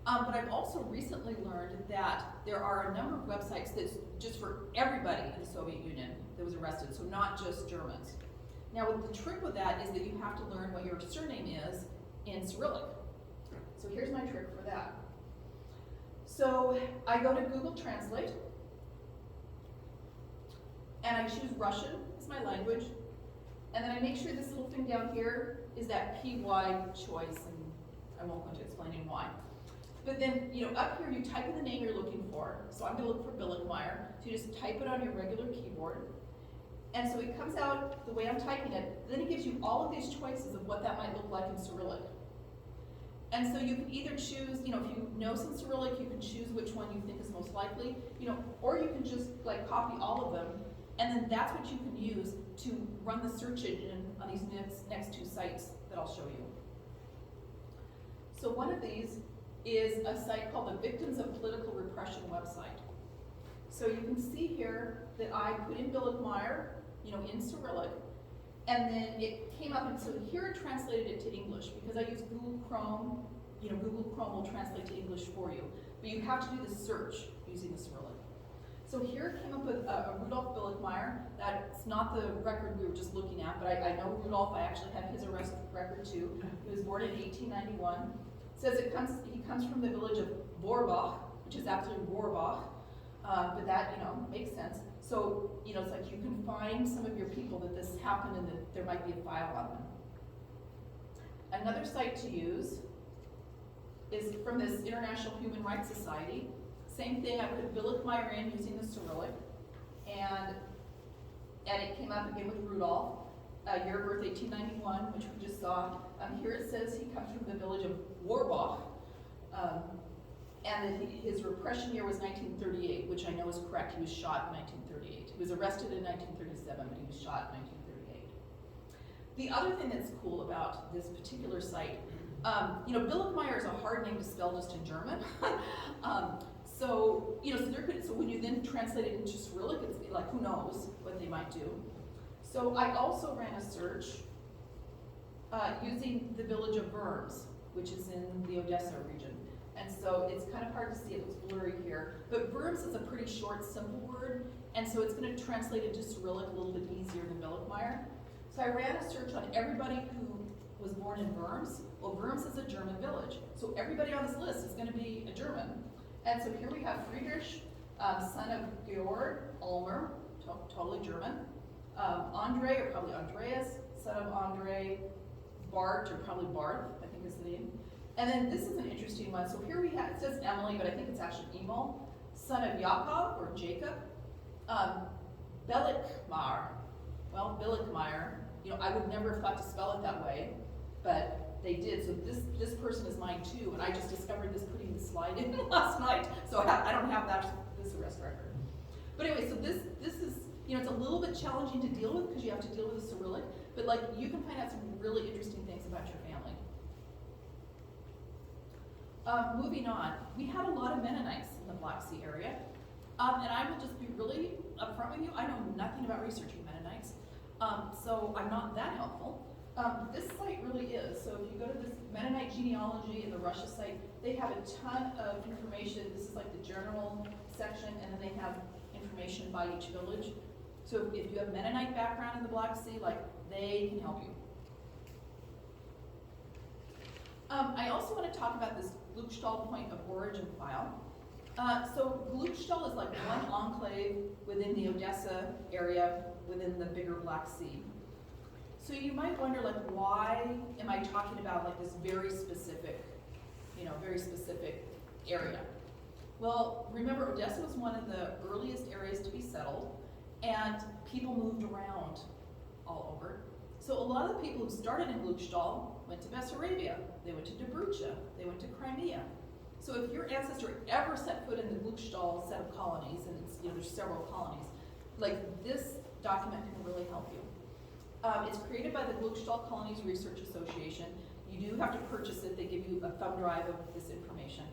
But I've also recently learned that there are a number of websites that's just for everybody in the Soviet Union that was arrested, so not just Germans. Now, the trick with that is that you have to learn what your surname is in Cyrillic. So here's my trick for that. So I go to Google Translate, and I choose Russian as my language, and then I make sure this little thing down here is that PY choice, and I won't go into explaining why. But then, up here you type in the name you're looking for. So I'm going to look for Billickmeyer. So you just type it on your regular keyboard. And so it comes out the way I'm typing it. Then it gives you all of these choices of what that might look like in Cyrillic. And so you can either choose, if you know some Cyrillic, you can choose which one you think is most likely, or you can just copy all of them, and then that's what you can use to run the search engine on these next two sites that I'll show you. So one of these is a site called the Victims of Political Repression website. So you can see here that I put in Billickmeyer, in Cyrillic, and then it came up, and so here it translated it to English, because I use Google Chrome. Google Chrome will translate to English for you, but you have to do the search using the Cyrillic. So here it came up with Rudolf Billickmeyer. That's not the record we were just looking at, but I know Rudolf. I actually have his arrest record too. He was born in 1891. It says he comes from the village of Vorbach, which is actually Rohrbach, but that makes sense. So it's like you can find some of your people that this happened and that there might be a file on them. Another site to use is from this International Human Rights Society. Same thing, I put Billickmeyer in using the Cyrillic, and it came up again with Rudolf. Year of birth 1891, which we just saw. Here it says he comes from the village of Rohrbach, and that his repression year was 1938, which I know is correct. He was shot in 1938. He was arrested in 1937, but he was shot in 1938. The other thing that's cool about this particular site, Billickmeyer is a hard name to spell just in German. So when you then translate it into Cyrillic, it's like, who knows what they might do. So I also ran a search using the village of Worms, which is in the Odessa region. And so it's kind of hard to see, it looks blurry here. But Worms is a pretty short, simple word, and so it's going to translate into Cyrillic a little bit easier than Billickmeyer. So I ran a search on everybody who was born in Worms. Well, Worms is a German village, so everybody on this list is going to be a German. And so here we have Friedrich, son of Georg Ulmer, totally German. Andre, or probably Andreas, son of Andre. Bart, or probably Barth, I think is the name. And then this is an interesting one. So here we have, it says Emily, but I think it's actually Emil, son of Jakob, or Jacob. Billickmeyer. Well, Billickmeyer, I would never have thought to spell it that way, but they did. So this person is mine too, and I just discovered this putting the slide in last night. So I don't have this arrest record. But anyway, so this is, it's a little bit challenging to deal with because you have to deal with the Cyrillic, but you can find out some really interesting things about your family. Moving on, we have a lot of Mennonites in the Black Sea area, and I will just be really upfront with you. I know nothing about researching Mennonites, so I'm not that helpful. This site really is. So if you go to this Mennonite genealogy in the Russia site, they have a ton of information. This is like the general section, and then they have information by each village. So if you have Mennonite background in the Black Sea, they can help you. I also want to talk about this Gluckstahl point of origin file. So Gluckstahl is like one enclave within the Odessa area within the bigger Black Sea. So you might wonder, why am I talking about this very specific area? Well, remember, Odessa was one of the earliest areas to be settled, and people moved around all over. So a lot of the people who started in Gluckstahl went to Bessarabia, they went to Dobrucha, they went to Crimea. So if your ancestor ever set foot in the Gluckstahl set of colonies, and it's, there's several colonies, this document can really help you. It's created by the Gluckstahl Colonies Research Association. You do have to purchase it. They give you a thumb drive of this information.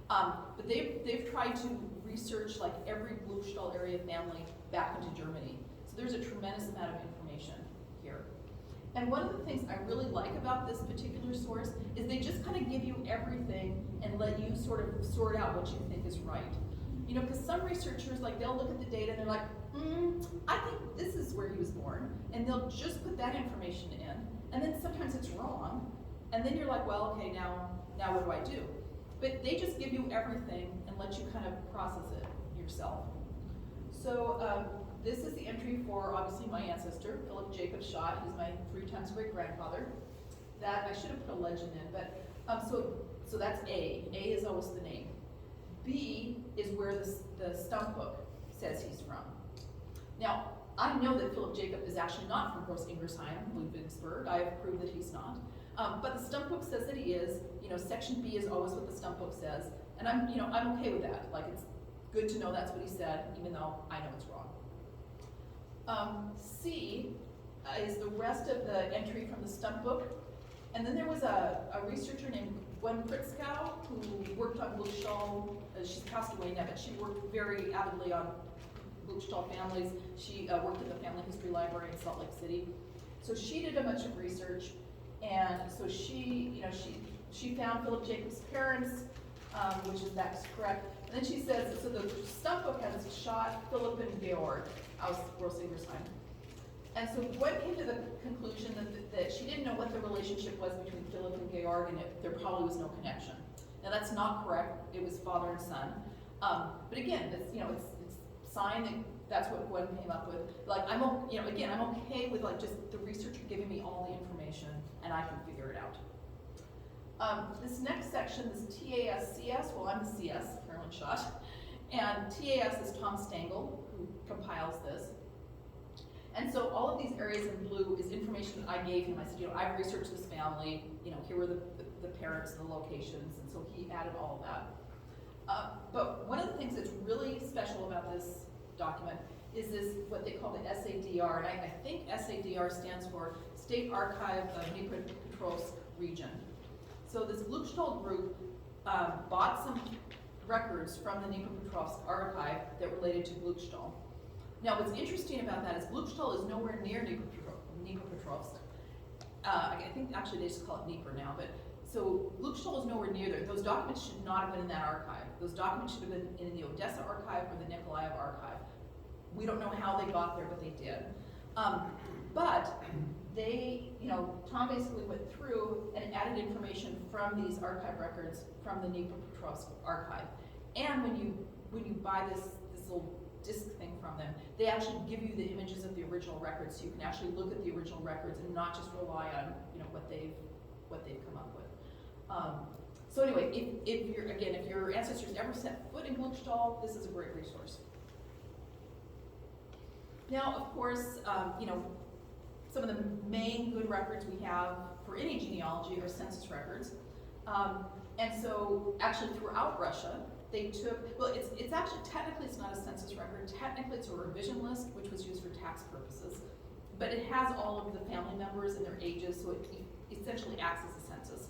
But they've tried to research every Gluckstahl area family back into Germany. So there's a tremendous amount of information here. And one of the things I really like about this particular source is they just kind of give you everything and let you sort of sort out what you think is right. You know, because some researchers, like, they'll look at the data and they're like, I think this is where he was born, and they'll just put that information in, and then sometimes it's wrong, and then you're like, well, okay, now what do I do? But they just give you everything and let you kind of process it yourself. So this is the entry for, obviously, my ancestor, Philip Jacob Schott. He's my 3 times great-grandfather. That, I should have put a legend in, but, so that's A. A is always the name. B is where the stump book says he's from. Now, I know that Philip Jacob is actually not from Gross Ingersheim, Ludwigsburg. I have proved that he's not. But the stump book says that he is. You know, section B is always what the stump book says. And I'm okay with that. Like, it's good to know that's what he said, even though I know it's wrong. C is the rest of the entry from the stump book. And then there was a researcher named Gwen Pritzkow who worked on Gluckstahl. She's passed away now, but she worked very avidly on Gluckstahl families. She worked at the Family History Library in Salt Lake City. So she did a bunch of research, and so she found Philip Jacob's parents, that's correct. And then she says, so the stump book has Schott, Philip, and Georg aus Groß-Ingersheim. And so Gwen came to the conclusion that she didn't know what the relationship was between Philip and Georg, and there probably was no connection. Now that's not correct. It was father and son. But again, it's sign that that's what Gwen came up with. Like, I'm okay with, like, just the researcher giving me all the information and I can figure it out. This next section, this TASCS, well, I'm the CS, Carolyn Schott, and TAS is Tom Stengel, who compiles this. And so all of these areas in blue is information that I gave him. I said, I've researched this family, here were the parents and the locations, and so he added all of that. But one of the things that's really special about this document is this, what they call the SADR, and I think SADR stands for State Archive of Dnipropetrovsk Region. So this Gluckstahl group bought some records from the Dnipropetrovsk archive that related to Gluckstahl. Now, what's interesting about that is Gluckstahl is nowhere near Dnipropetrovsk. I think actually they just call it Dnieper now, but so Gluckstahl is nowhere near there. Those documents should not have been in that archive. Those documents should have been in the Odessa archive or the Nikolaev archive. We don't know how they got there, but they did. But they, Tom basically went through and added information from these archive records from the Dnipropetrovsk archive. And when you buy this little disc thing from them, they actually give you the images of the original records, so you can actually look at the original records and not just rely on what they've come up with. So anyway, if your ancestors ever set foot in Gluckstahl, this is a great resource. Now, of course, some of the main good records we have for any genealogy are census records. And so actually throughout Russia, they took, well, it's actually, technically it's not a census record. Technically it's a revision list, which was used for tax purposes. But it has all of the family members and their ages, so it essentially acts as a census.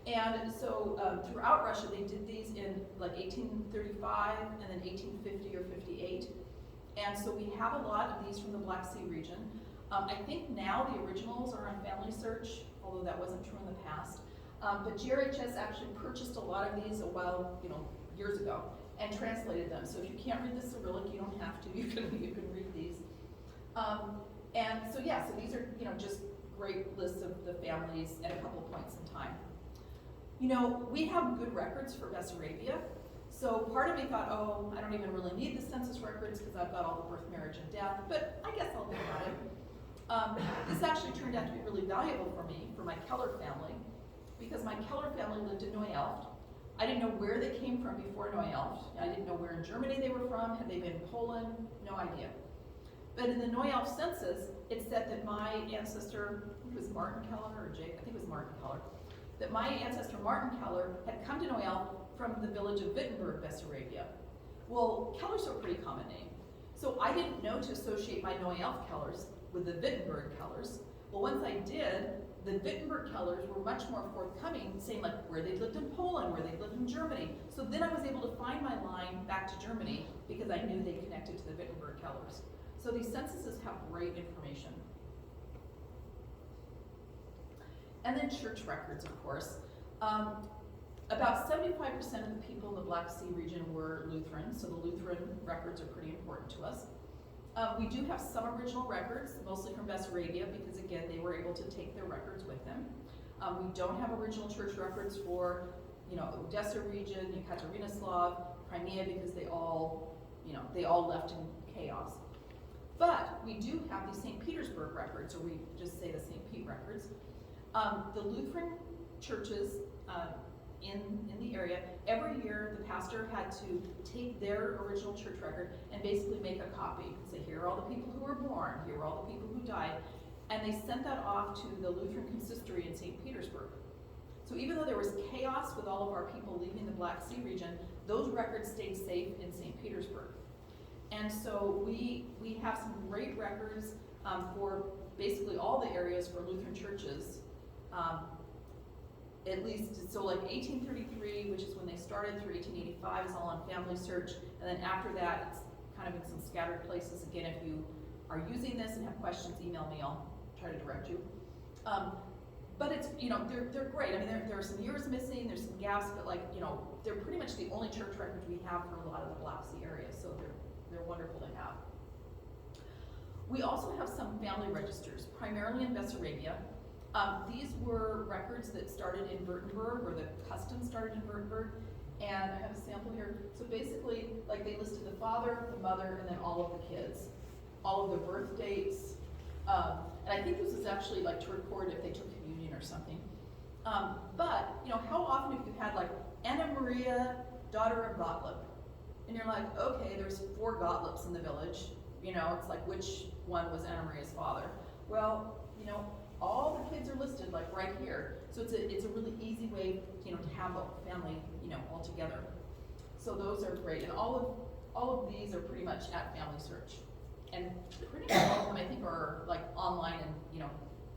And so throughout Russia, they did these in like 1835 and then 1850 or 58. And so we have a lot of these from the Black Sea region. I think now the originals are on Family Search, although that wasn't true in the past. But GRHS actually purchased a lot of these a while, years ago, and translated them. So if you can't read the Cyrillic, you don't have to. You can read these. And so yeah, so these are just great lists of the families at a couple of points in time. We have good records for Bessarabia. So part of me thought, oh, I don't even really need the census records because I've got all the birth, marriage, and death, but I guess I'll think about it. This actually turned out to be really valuable for me, for my Keller family, because my Keller family lived in Neuelft. I didn't know where they came from before Neuelft. I didn't know where in Germany they were from. Had they been in Poland? No idea. But in the Neuelft census, it said that my ancestor, I think it was Martin Keller, or Jake, I think it was Martin Keller, that my ancestor Martin Keller had come to Neuelft from the village of Wittenberg, Bessarabia. Well, Keller's a pretty common name. So I didn't know to associate my Neuelft Kellers with the Wittenberg Kellers. Well, once I did, the Wittenberg Kellers were much more forthcoming, saying like where they lived in Poland, where they lived in Germany. So then I was able to find my line back to Germany because I knew they connected to the Wittenberg Kellers. So these censuses have great information. And then church records, of course. About 75% of the people in the Black Sea region were Lutheran, so the Lutheran records are pretty important to us. We do have some original records, mostly from Bessarabia, because again, they were able to take their records with them. We don't have original church records for, Odessa region, Yekaterinoslav, Crimea, because they all left in chaos. But we do have the St. Petersburg records, or we just say the St. Pete records. The Lutheran churches in the area, every year the pastor had to take their original church record and basically make a copy and say, here are all the people who were born, here are all the people who died, and they sent that off to the Lutheran consistory in St. Petersburg. So even though there was chaos with all of our people leaving the Black Sea region, those records stayed safe in St. Petersburg. And so we have some great records for basically all the areas for Lutheran churches. At least, so like 1833, which is when they started, through 1885 is all on family search, and then after that, it's kind of in some scattered places. Again, if you are using this and have questions, email me, I'll try to direct you. But it's, they're great. I mean, there are some years missing, there's some gaps, but they're pretty much the only church records we have for a lot of the Black Sea area, so they're wonderful to have. We also have some family registers, primarily in Bessarabia. These were records that started in Württemberg, or the customs started in Württemberg, and I have a sample here. So basically, they listed the father, the mother, and then all of the kids, all of their birth dates, and I think this is actually to record if they took communion or something. But how often have you had Anna Maria, daughter of Gottlieb, and you're like, okay, there's 4 Gottliebs in the village. It's like, which one was Anna Maria's father? Well, all the kids are listed right here. So it's a really easy way, to have a family, all together. So those are great, and all of these are pretty much at Family Search, and pretty much all of them I think are online, and you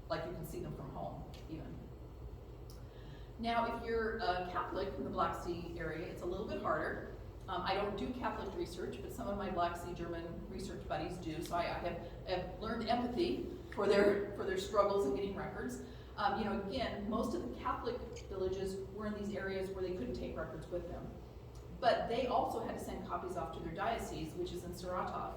can see them from home even. Now, if you're a Catholic in the Black Sea area, it's a little bit harder. I don't do Catholic research, but some of my Black Sea German research buddies do, so I have learned empathy for their struggles in getting records. Again, most of the Catholic villages were in these areas where they couldn't take records with them. But they also had to send copies off to their diocese, which is in Saratov.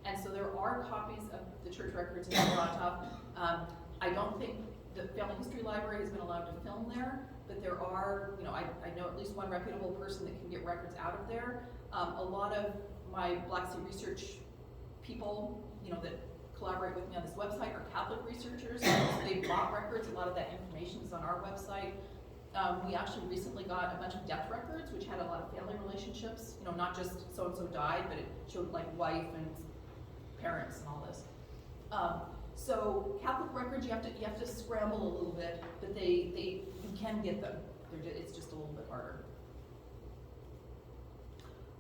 And so there are copies of the church records in Saratov. I don't think the Family History Library has been allowed to film there, but there are, I know at least one reputable person that can get records out of there. A lot of my Black Sea research people, that collaborate with me on this website are Catholic researchers. They bought records. A lot of that information is on our website. We actually recently got a bunch of death records, which had a lot of family relationships. Not just so-and-so died, but it showed wife and parents and all this. So Catholic records, you have to scramble a little bit, but you can get them. It's just a little bit harder.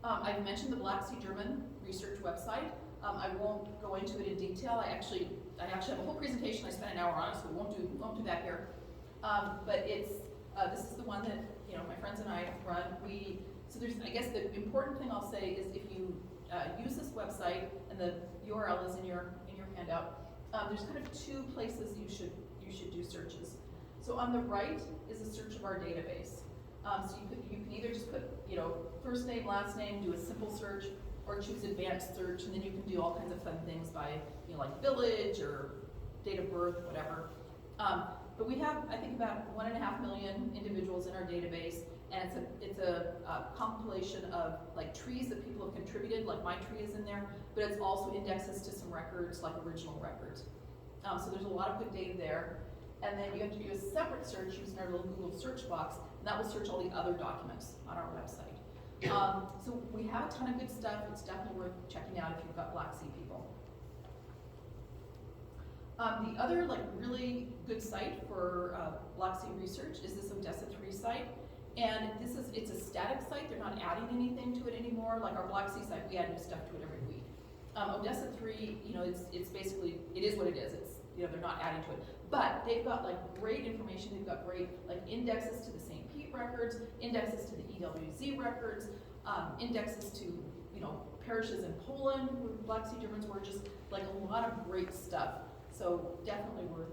I've mentioned the Black Sea German research website. I won't go into it in detail. I actually have a whole presentation I spent an hour on, so we won't do that here. But this is the one that my friends and I run. So there's, I guess the important thing I'll say is if you use this website, and the URL is in your handout, there's kind of 2 places you should do searches. So on the right is a search of our database. So you can either just put first name, last name, do a simple search, or choose advanced search, and then you can do all kinds of fun things by village or date of birth, whatever. But we have, I think, about 1.5 million individuals in our database, and it's a compilation of trees that people have contributed, my tree is in there, but it's also indexes to some records, original records. So there's a lot of good data there. And then you have to do a separate search using our little Google search box, and that will search all the other documents on our website. So we have a ton of good stuff. It's definitely worth checking out if you've got Black Sea people. The other really good site for Black Sea research is this Odessa 3 site. And it's a static site. They're not adding anything to it anymore. Like our Black Sea site, we add new stuff to it every week. Odessa 3, it's basically, it is what it is. It's, they're not adding to it. But they've got great information. They've got great indexes to the St. Pete records, indexes to the EWZ records, indexes to parishes in Poland where Black Sea Germans were, just a lot of great stuff. So definitely worth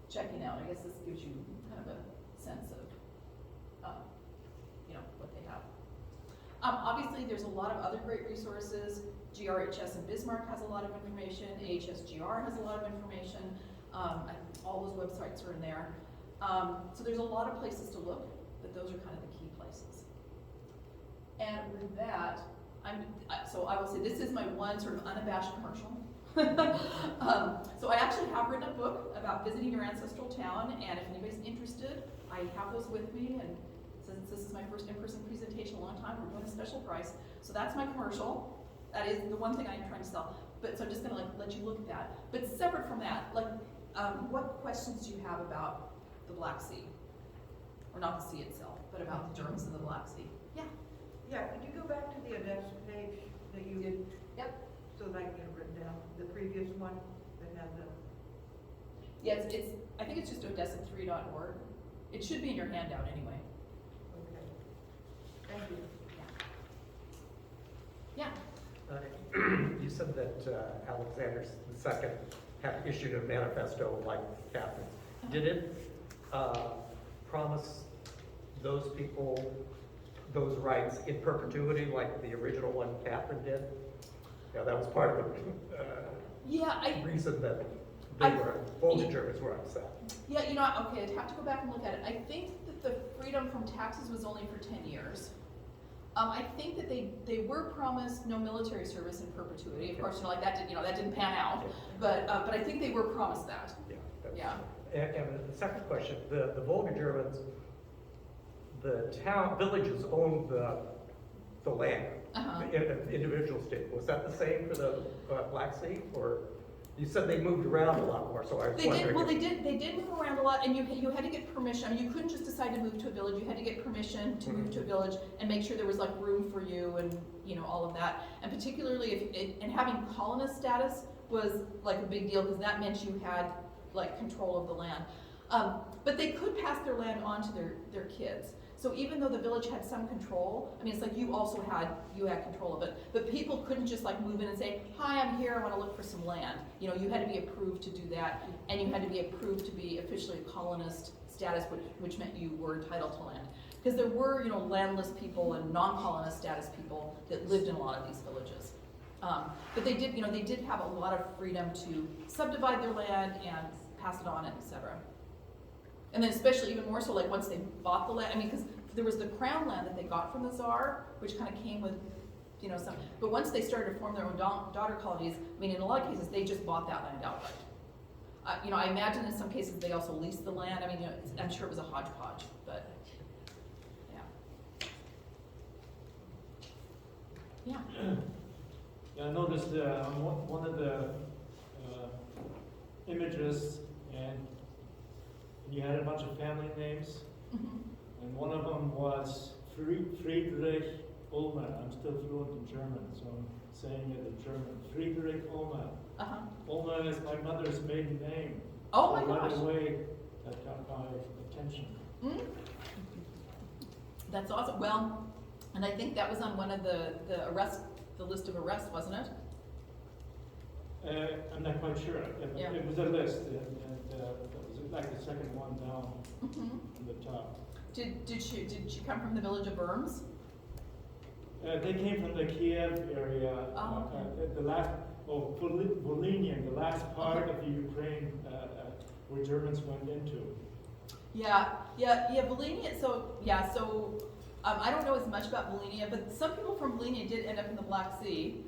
checking out. I guess this gives you kind of a sense of, what they have. Obviously, there's a lot of other great resources. GRHS in Bismarck has a lot of information. AHSGR has a lot of information. All those websites are in there. So there's a lot of places to look, but those are kind of the key places. And with that, so I will say this is my one sort of unabashed commercial. So I actually have written a book about visiting your ancestral town, and if anybody's interested, I have those with me, and since this is my first in-person presentation in a long time, we're doing a special price. So that's my commercial. That is the one thing I'm trying to sell. But so I'm just gonna let you look at that. But separate from that, what questions do you have about the Black Sea? Or not the sea itself, but about the germs of the Black Sea. Yeah? Yeah, could you go back to the Odessa page that you did? Yep. So that I can get it written down, the previous one that had the... Yeah, I think it's just odessa3.org. It should be in your handout anyway. Okay. Thank you. Yeah. You said that Alexander II had issued a manifesto like Catherine's. Did it promise those people those rights in perpetuity like the original one Catherine did? Yeah, that was part of the reason that all the Germans were upset. Yeah, okay, I'd have to go back and look at it. I think that the freedom from taxes was only for 10 years. I think that they were promised no military service in perpetuity. Of course, that didn't pan out. But I think they were promised that. Yeah. And the second question: the Volga Germans, the villages owned the land. The individuals did. Was that the same for the Black Sea, or? You said they moved around a lot more, so I was wondering. They did move around a lot, and you had to get permission. I mean, you couldn't just decide to move to a village. You had to get permission to move to a village and make sure there was room for you and all of that. And particularly and having colonist status was a big deal, because that meant you had control of the land. But they could pass their land on to their kids. So even though the village had some control, I mean, it's you also had control of it. But people couldn't just move in and say, "Hi, I'm here. I want to look for some land." You had to be approved to do that, and you had to be approved to be officially a colonist status, which meant you were entitled to land. Because there were landless people and non-colonist status people that lived in a lot of these villages. But they did have a lot of freedom to subdivide their land and pass it on, etc. And then especially even more so once they bought the land, I mean, because there was the crown land that they got from the Tsar, which kind of came with, some, but once they started to form their own daughter colonies, I mean, in a lot of cases, they just bought that land outright. I imagine in some cases they also leased the land. I mean, I'm sure it was a hodgepodge, but yeah. Yeah, I noticed one of the images, and you had a bunch of family names, and one of them was Friedrich Ulmer. I'm still fluent in German, so I'm saying it in German. Friedrich Ulmer. Ulmer is my mother's maiden name. Oh my gosh. gosh. Right away, that got my attention. That's awesome. Well, and I think that was on one of the list of arrests, wasn't it? I'm not quite sure. It was a list, and it was the second one down from the top. Did she come from the village of Worms? They came from the Kiev area. Volhynian, the last part of the Ukraine where Germans went into. Yeah, Volhynia. So I don't know as much about Volhynia, but some people from Volhynia did end up in the Black Sea,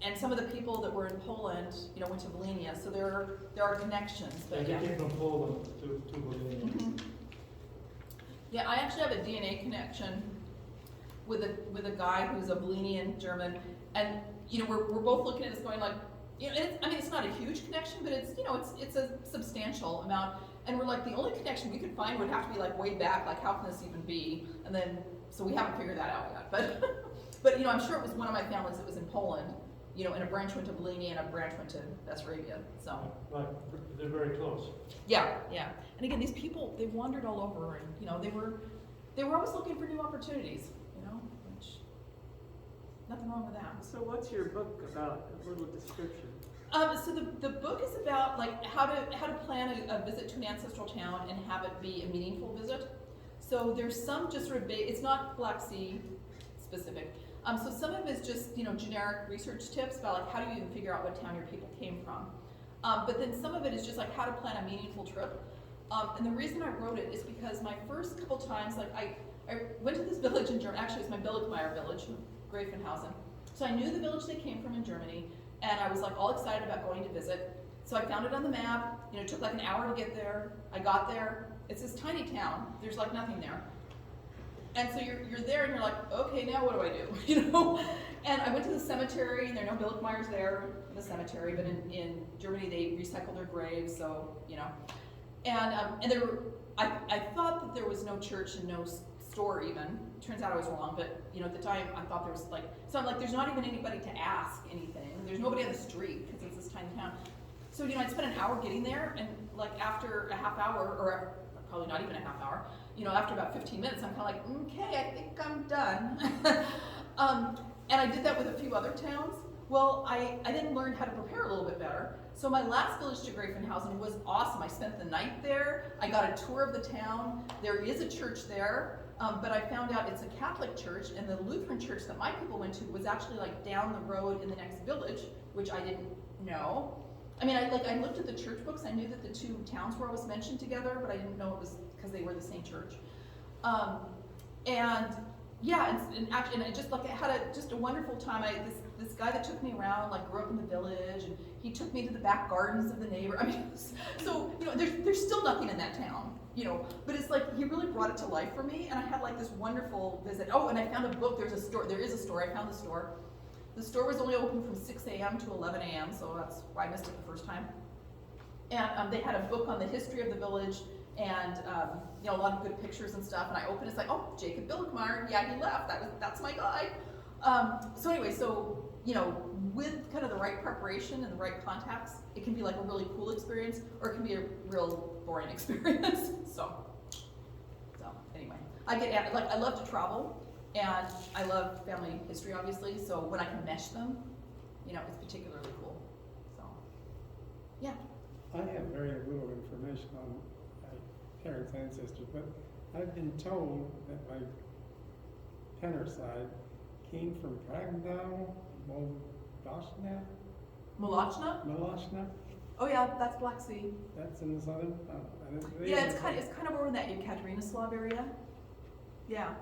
and some of the people that were in Poland, went to Volhynia. So there are connections. But they came from Poland to Volhynia. Yeah, I actually have a DNA connection with a guy who's a Volhynian German, and we're both looking at this going it's not a huge connection, but it's a substantial amount. And we're the only connection we could find would have to be way back, how can this even be? And then, so we haven't figured that out yet. But I'm sure it was one of my families that was in Poland, and a branch went to Volhynia and a branch went to Bessarabia, so. Right, they're very close. Yeah. And again, these people, they wandered all over, and, they were always looking for new opportunities, which, Nothing wrong with that. So what's your book about? A little description. So the book is about like how to plan a visit to an ancestral town and have it be a meaningful visit. So there's some just sort of it's not Black Sea specific. So some of it is just generic research tips about like how do you even figure out what town your people came from. But then some of it is just like how to plan a meaningful trip. And the reason I wrote it is because my first couple times, like I went to this village in Germany. Actually, it's my Billigmeier village, Greifenhausen. So I knew the village they came from in Germany. And I was like all excited about going to visit. So I found it on the map. It took like an hour to get there. I got there. It's this tiny town. There's like nothing there. And so you're there and you're like, okay, now what do I do? And I went to the cemetery and there are no Billigmeiers there in the cemetery, but in Germany they recycle their graves, so And there were, I thought that there was no church and no store even. Turns out I was wrong, but at the time I thought there was so I'm like, there's not even anybody to ask anything. There's nobody on the street because it's this tiny town. So I'd spent an hour getting there, and like after a half hour, or probably not even a half hour, after about 15 minutes, I'm kind of like, okay, I think I'm done. And I did that with a few other towns. Well, I then learned how to prepare a little bit better. So my last village to Greifenhausen was awesome. I spent the night there. I got a tour of the town. There is a church there, but I found out it's a Catholic church, and the Lutheran church that my people went to was actually like down the road in the next village, which I didn't know. I mean, I looked at the church books. I knew that the two towns were always mentioned together, but I didn't know it was because they were the same church. And I just like I had just a wonderful time. This guy that took me around grew up in the village, and he took me to the back gardens of the neighbor. I mean, so there's still nothing in that town, but it's like he really brought it to life for me, and I had this wonderful visit. Oh, and I found a book. There is a store. I found the store. The store was only open from 6 a.m. to 11 a.m., so that's why I missed it the first time. And they had a book on the history of the village, and a lot of good pictures and stuff. And I opened it, it's like, oh, Jacob Billigmeier, yeah, he left. That's my guy. So anyway, with kind of the right preparation and the right contacts, it can be like a really cool experience, or it can be a real boring experience. So anyway, I love to travel. And I love family history, obviously, so when I can mesh them, it's particularly cool. So, yeah. I have very little information on my parents' ancestors, but I've been told that my tenor side came from Pragnow, Molotchna. Oh yeah, that's Black Sea. That's in the southern. Yeah, it's kind of over in that Yekaterinoslav area. Yeah.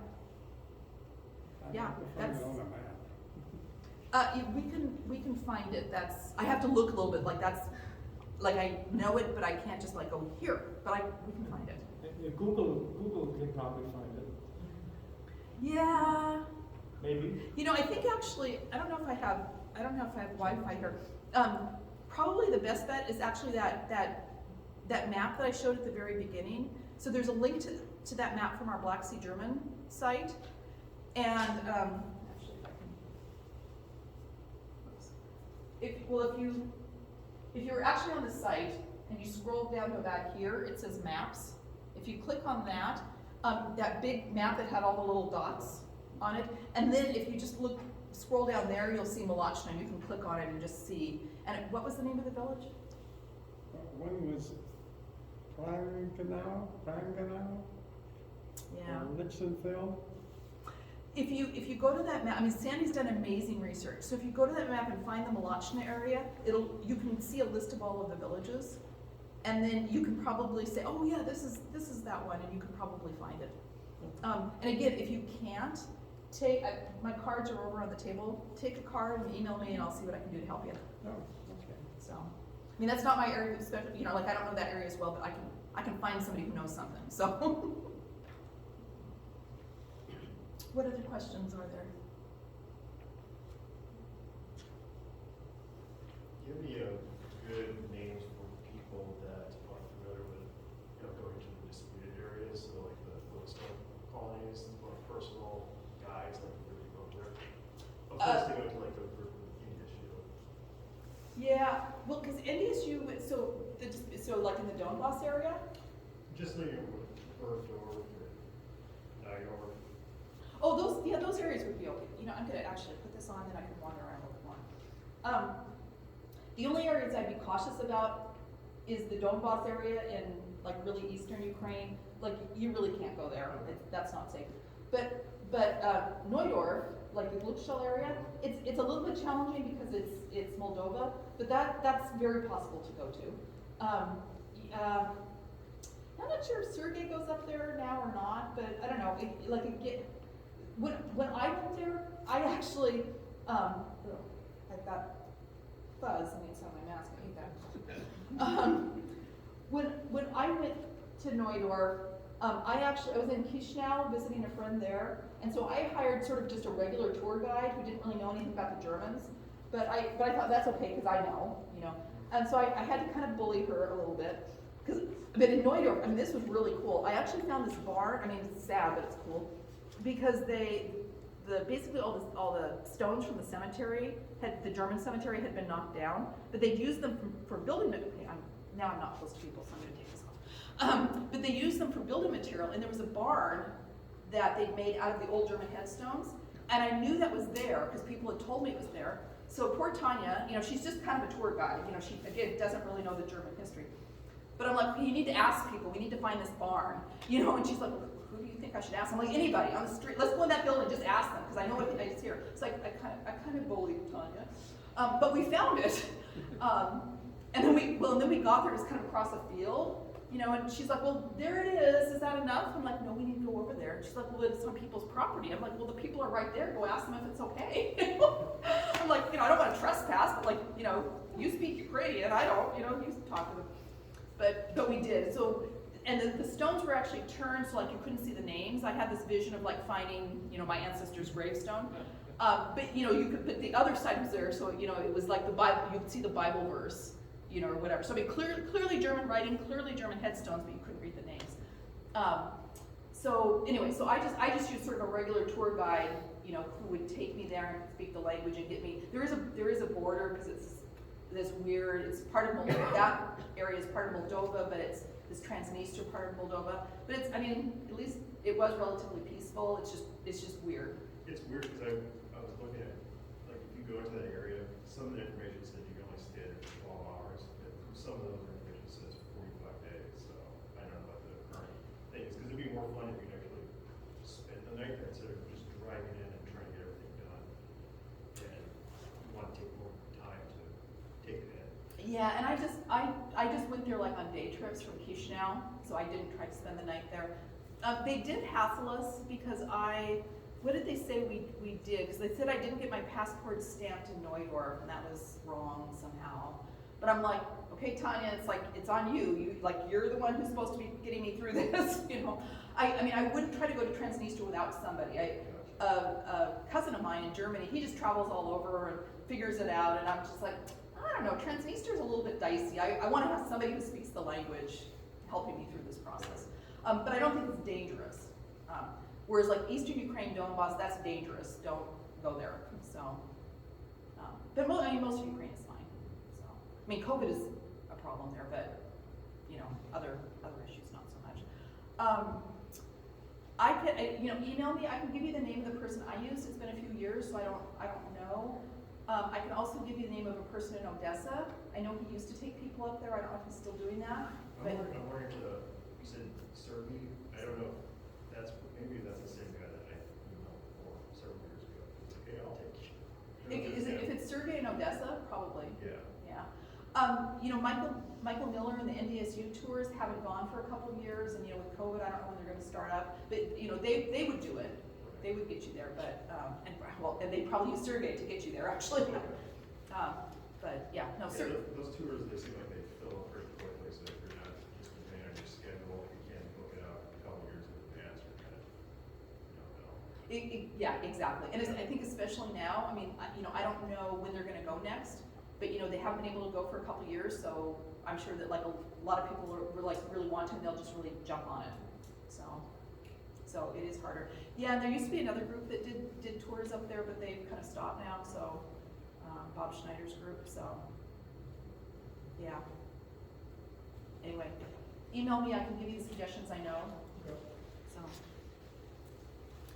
Yeah, that's. On the map. We can find it. I have to look a little bit. I know it, but I can't just go here. But we can find it. Yeah, Google can probably find it. Yeah. Maybe. I think actually, I don't know if I have Wi-Fi here. Probably the best bet is actually that map that I showed at the very beginning. So there's a link to that map from our Black Sea German site. And actually, if you're actually on the site and you scroll down to about here, it says maps. If you click on that, that big map that had all the little dots on it, and then if you just scroll down there, you'll see Molotchna, and you can click on it and just see. And what was the name of the village? One was Pragnow, Yeah. Lichtenfeld. If you go to that map, I mean, Sandy's done amazing research. So if you go to that map and find the Molotchna area, you can see a list of all of the villages, and then you can probably say, oh yeah, this is that one, and you can probably find it. And again, if you can't my cards are over on the table. Take a card and email me, and I'll see what I can do to help you. Oh, okay. So, I mean, that's not my area, especially, I don't know that area as well, but I can find somebody who knows something. So. What other questions are there? Give me good names for people that are familiar with, going to the disputed areas, so like the Philistine colonies, or personal guides that really go there. Of course, they go to like the group of NDSU. Yeah, well, because NDSU, so like in the Donbass area. Just like Bergdorf or Nyor. Oh, those areas would be okay. You know, I'm gonna actually put this on, then I can wander around a little more. The only areas I'd be cautious about is the Donbass area in like really eastern Ukraine. Like you really can't go there. That's not safe. But Neudorf, like the Glückshell area, it's a little bit challenging because it's Moldova, but that's very possible to go to. I'm not sure if Sergey goes up there now or not, but I don't know. When I went there, I actually I've got fuzz. I need some of my mask. I hate that. When I went to Neudorf, I was in Chisinau visiting a friend there, and so I hired sort of just a regular tour guide who didn't really know anything about the Germans, but I thought that's okay because I know, you know, and so I had to kind of bully her a little bit. But in Neudorf, I mean, this was really cool. I actually found this barn. I mean, it's sad, but it's cool because basically all the stones from the cemetery the German cemetery had been knocked down, but they'd used them for building. Now I'm not close to people, so I'm going to take this off. But they used them for building material, and there was a barn that they'd made out of the old German headstones, and I knew that was there because people had told me it was there. So poor Tanya, you know, she's just kind of a tour guide. You know, she again doesn't really know the German history. But I'm like, you need to ask people. We need to find this barn, you know. And she's like, who do you think I should ask? I'm like, anybody on the street. Let's go in that building, just ask them, because I know what it's here. It's like I kind of bullied Tanya, but we found it. And then we got there. It was kind of across a field, you know. And she's like, well, there it is. Is that enough? I'm like, no, we need to go over there. And she's like, well, it's on people's property. I'm like, well, the people are right there. Go ask them if it's okay. I'm like, you know, I don't want to trespass, but like, you know, you speak Ukrainian, I don't. You know, you talk to them. But we did. So, and the stones were actually turned so like you couldn't see the names. I had this vision of like finding, you know, my ancestor's gravestone. But you know, you could put the other side was there, so you know, it was like the Bible. You could see the Bible verse, you know, or whatever. So I mean, clearly German writing, clearly German headstones, but you couldn't read the names. So anyway, so I just used sort of a regular tour guide, you know, who would take me there and speak the language and get me. There is a border because it's this weird. It's part of Moldova. That area is part of Moldova, but it's this Transnistria part of Moldova. But it's, I mean, at least it was relatively peaceful. It's just weird. It's weird because I was looking at, like, if you go into that area, some of the information said you can only stay there for 12 hours, but some of those information says 45 days. So I don't know what the current thing is, because it'd be more fun if you could actually spend the night there instead of just driving in and trying to get everything done. And you want to take more time to take it in. Yeah, and I just went there like on day trips from Chisinau, so I didn't try to spend the night there. They did hassle us because what did they say we did? Because they said I didn't get my passport stamped in Neudorf, and that was wrong somehow. But I'm like, okay, Tanya, it's like, it's on you. You're the one who's supposed to be getting me through this, you know. I mean, I wouldn't try to go to Transnistria without somebody. A cousin of mine in Germany, he just travels all over and figures it out, and I'm just like, I don't know, Transnistria is a little bit dicey. I want to have somebody who speaks the language helping me through this process. But I don't think it's dangerous. Whereas like Eastern Ukraine, Donbass, that's dangerous. Don't go there. So, but most of Ukraine is fine. So, I mean, COVID is a problem there, but you know, other issues not so much. Email me. I can give you the name of the person I used. It's been a few years, so I don't know. I can also give you the name of a person in Odessa. I know he used to take people up there. I don't know if he's still doing that. I'm wondering you said Sergey. I don't know if maybe that's the same guy that I knew before several years ago. It's okay, I'll take you. If it's Sergey in Odessa, probably. Yeah. Yeah. You know, Michael Miller and the NDSU tours haven't gone for a couple of years, and you know, with COVID, I don't know when they're going to start up. But you know, they would do it. They would get you there, but and they'd probably use Sergey to get you there actually. But yeah, no, Sergey. Those tours, they seem like they fill up pretty quickly, so if you're not just depending on your schedule, if you can't book it out a couple years in advance, you're kind of, you know. Yeah, exactly. And I think especially now, I mean, you know, I don't know when they're going to go next, but you know, they haven't been able to go for a couple years, so I'm sure that like a lot of people were like really wanting, they'll just really jump on it. So it is harder. Yeah, and there used to be another group that did tours up there, but they've kind of stopped now. So Bob Schneider's group. So yeah. Anyway, email me. I can give you the suggestions I know. So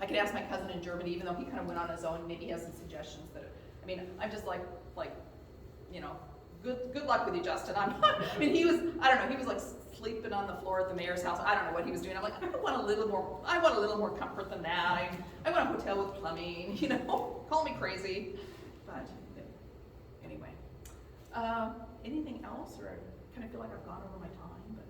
I could ask my cousin in Germany, even though he kind of went on his own, maybe he has some suggestions that, I mean, I'm just like, you know, good luck with you, Justin. I mean, he was, I don't know, he was like sleeping on the floor at the mayor's house. I don't know what he was doing. I'm like, I want a little more comfort than that. I want a hotel with plumbing, you know, call me crazy. But anyway, anything else, or I kind of feel like I've gone over my time, but.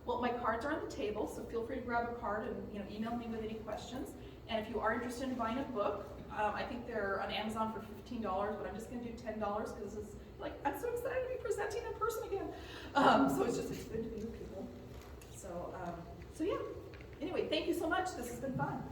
Well, my cards are on the table, so feel free to grab a card and, you know, email me with any questions. And if you are interested in buying a book, I think they're on Amazon for $15, but I'm just going to do $10 because it's like, I'm so excited to be presenting in person again. So it's good to be with people. So yeah. Anyway, thank you so much. This has been fun.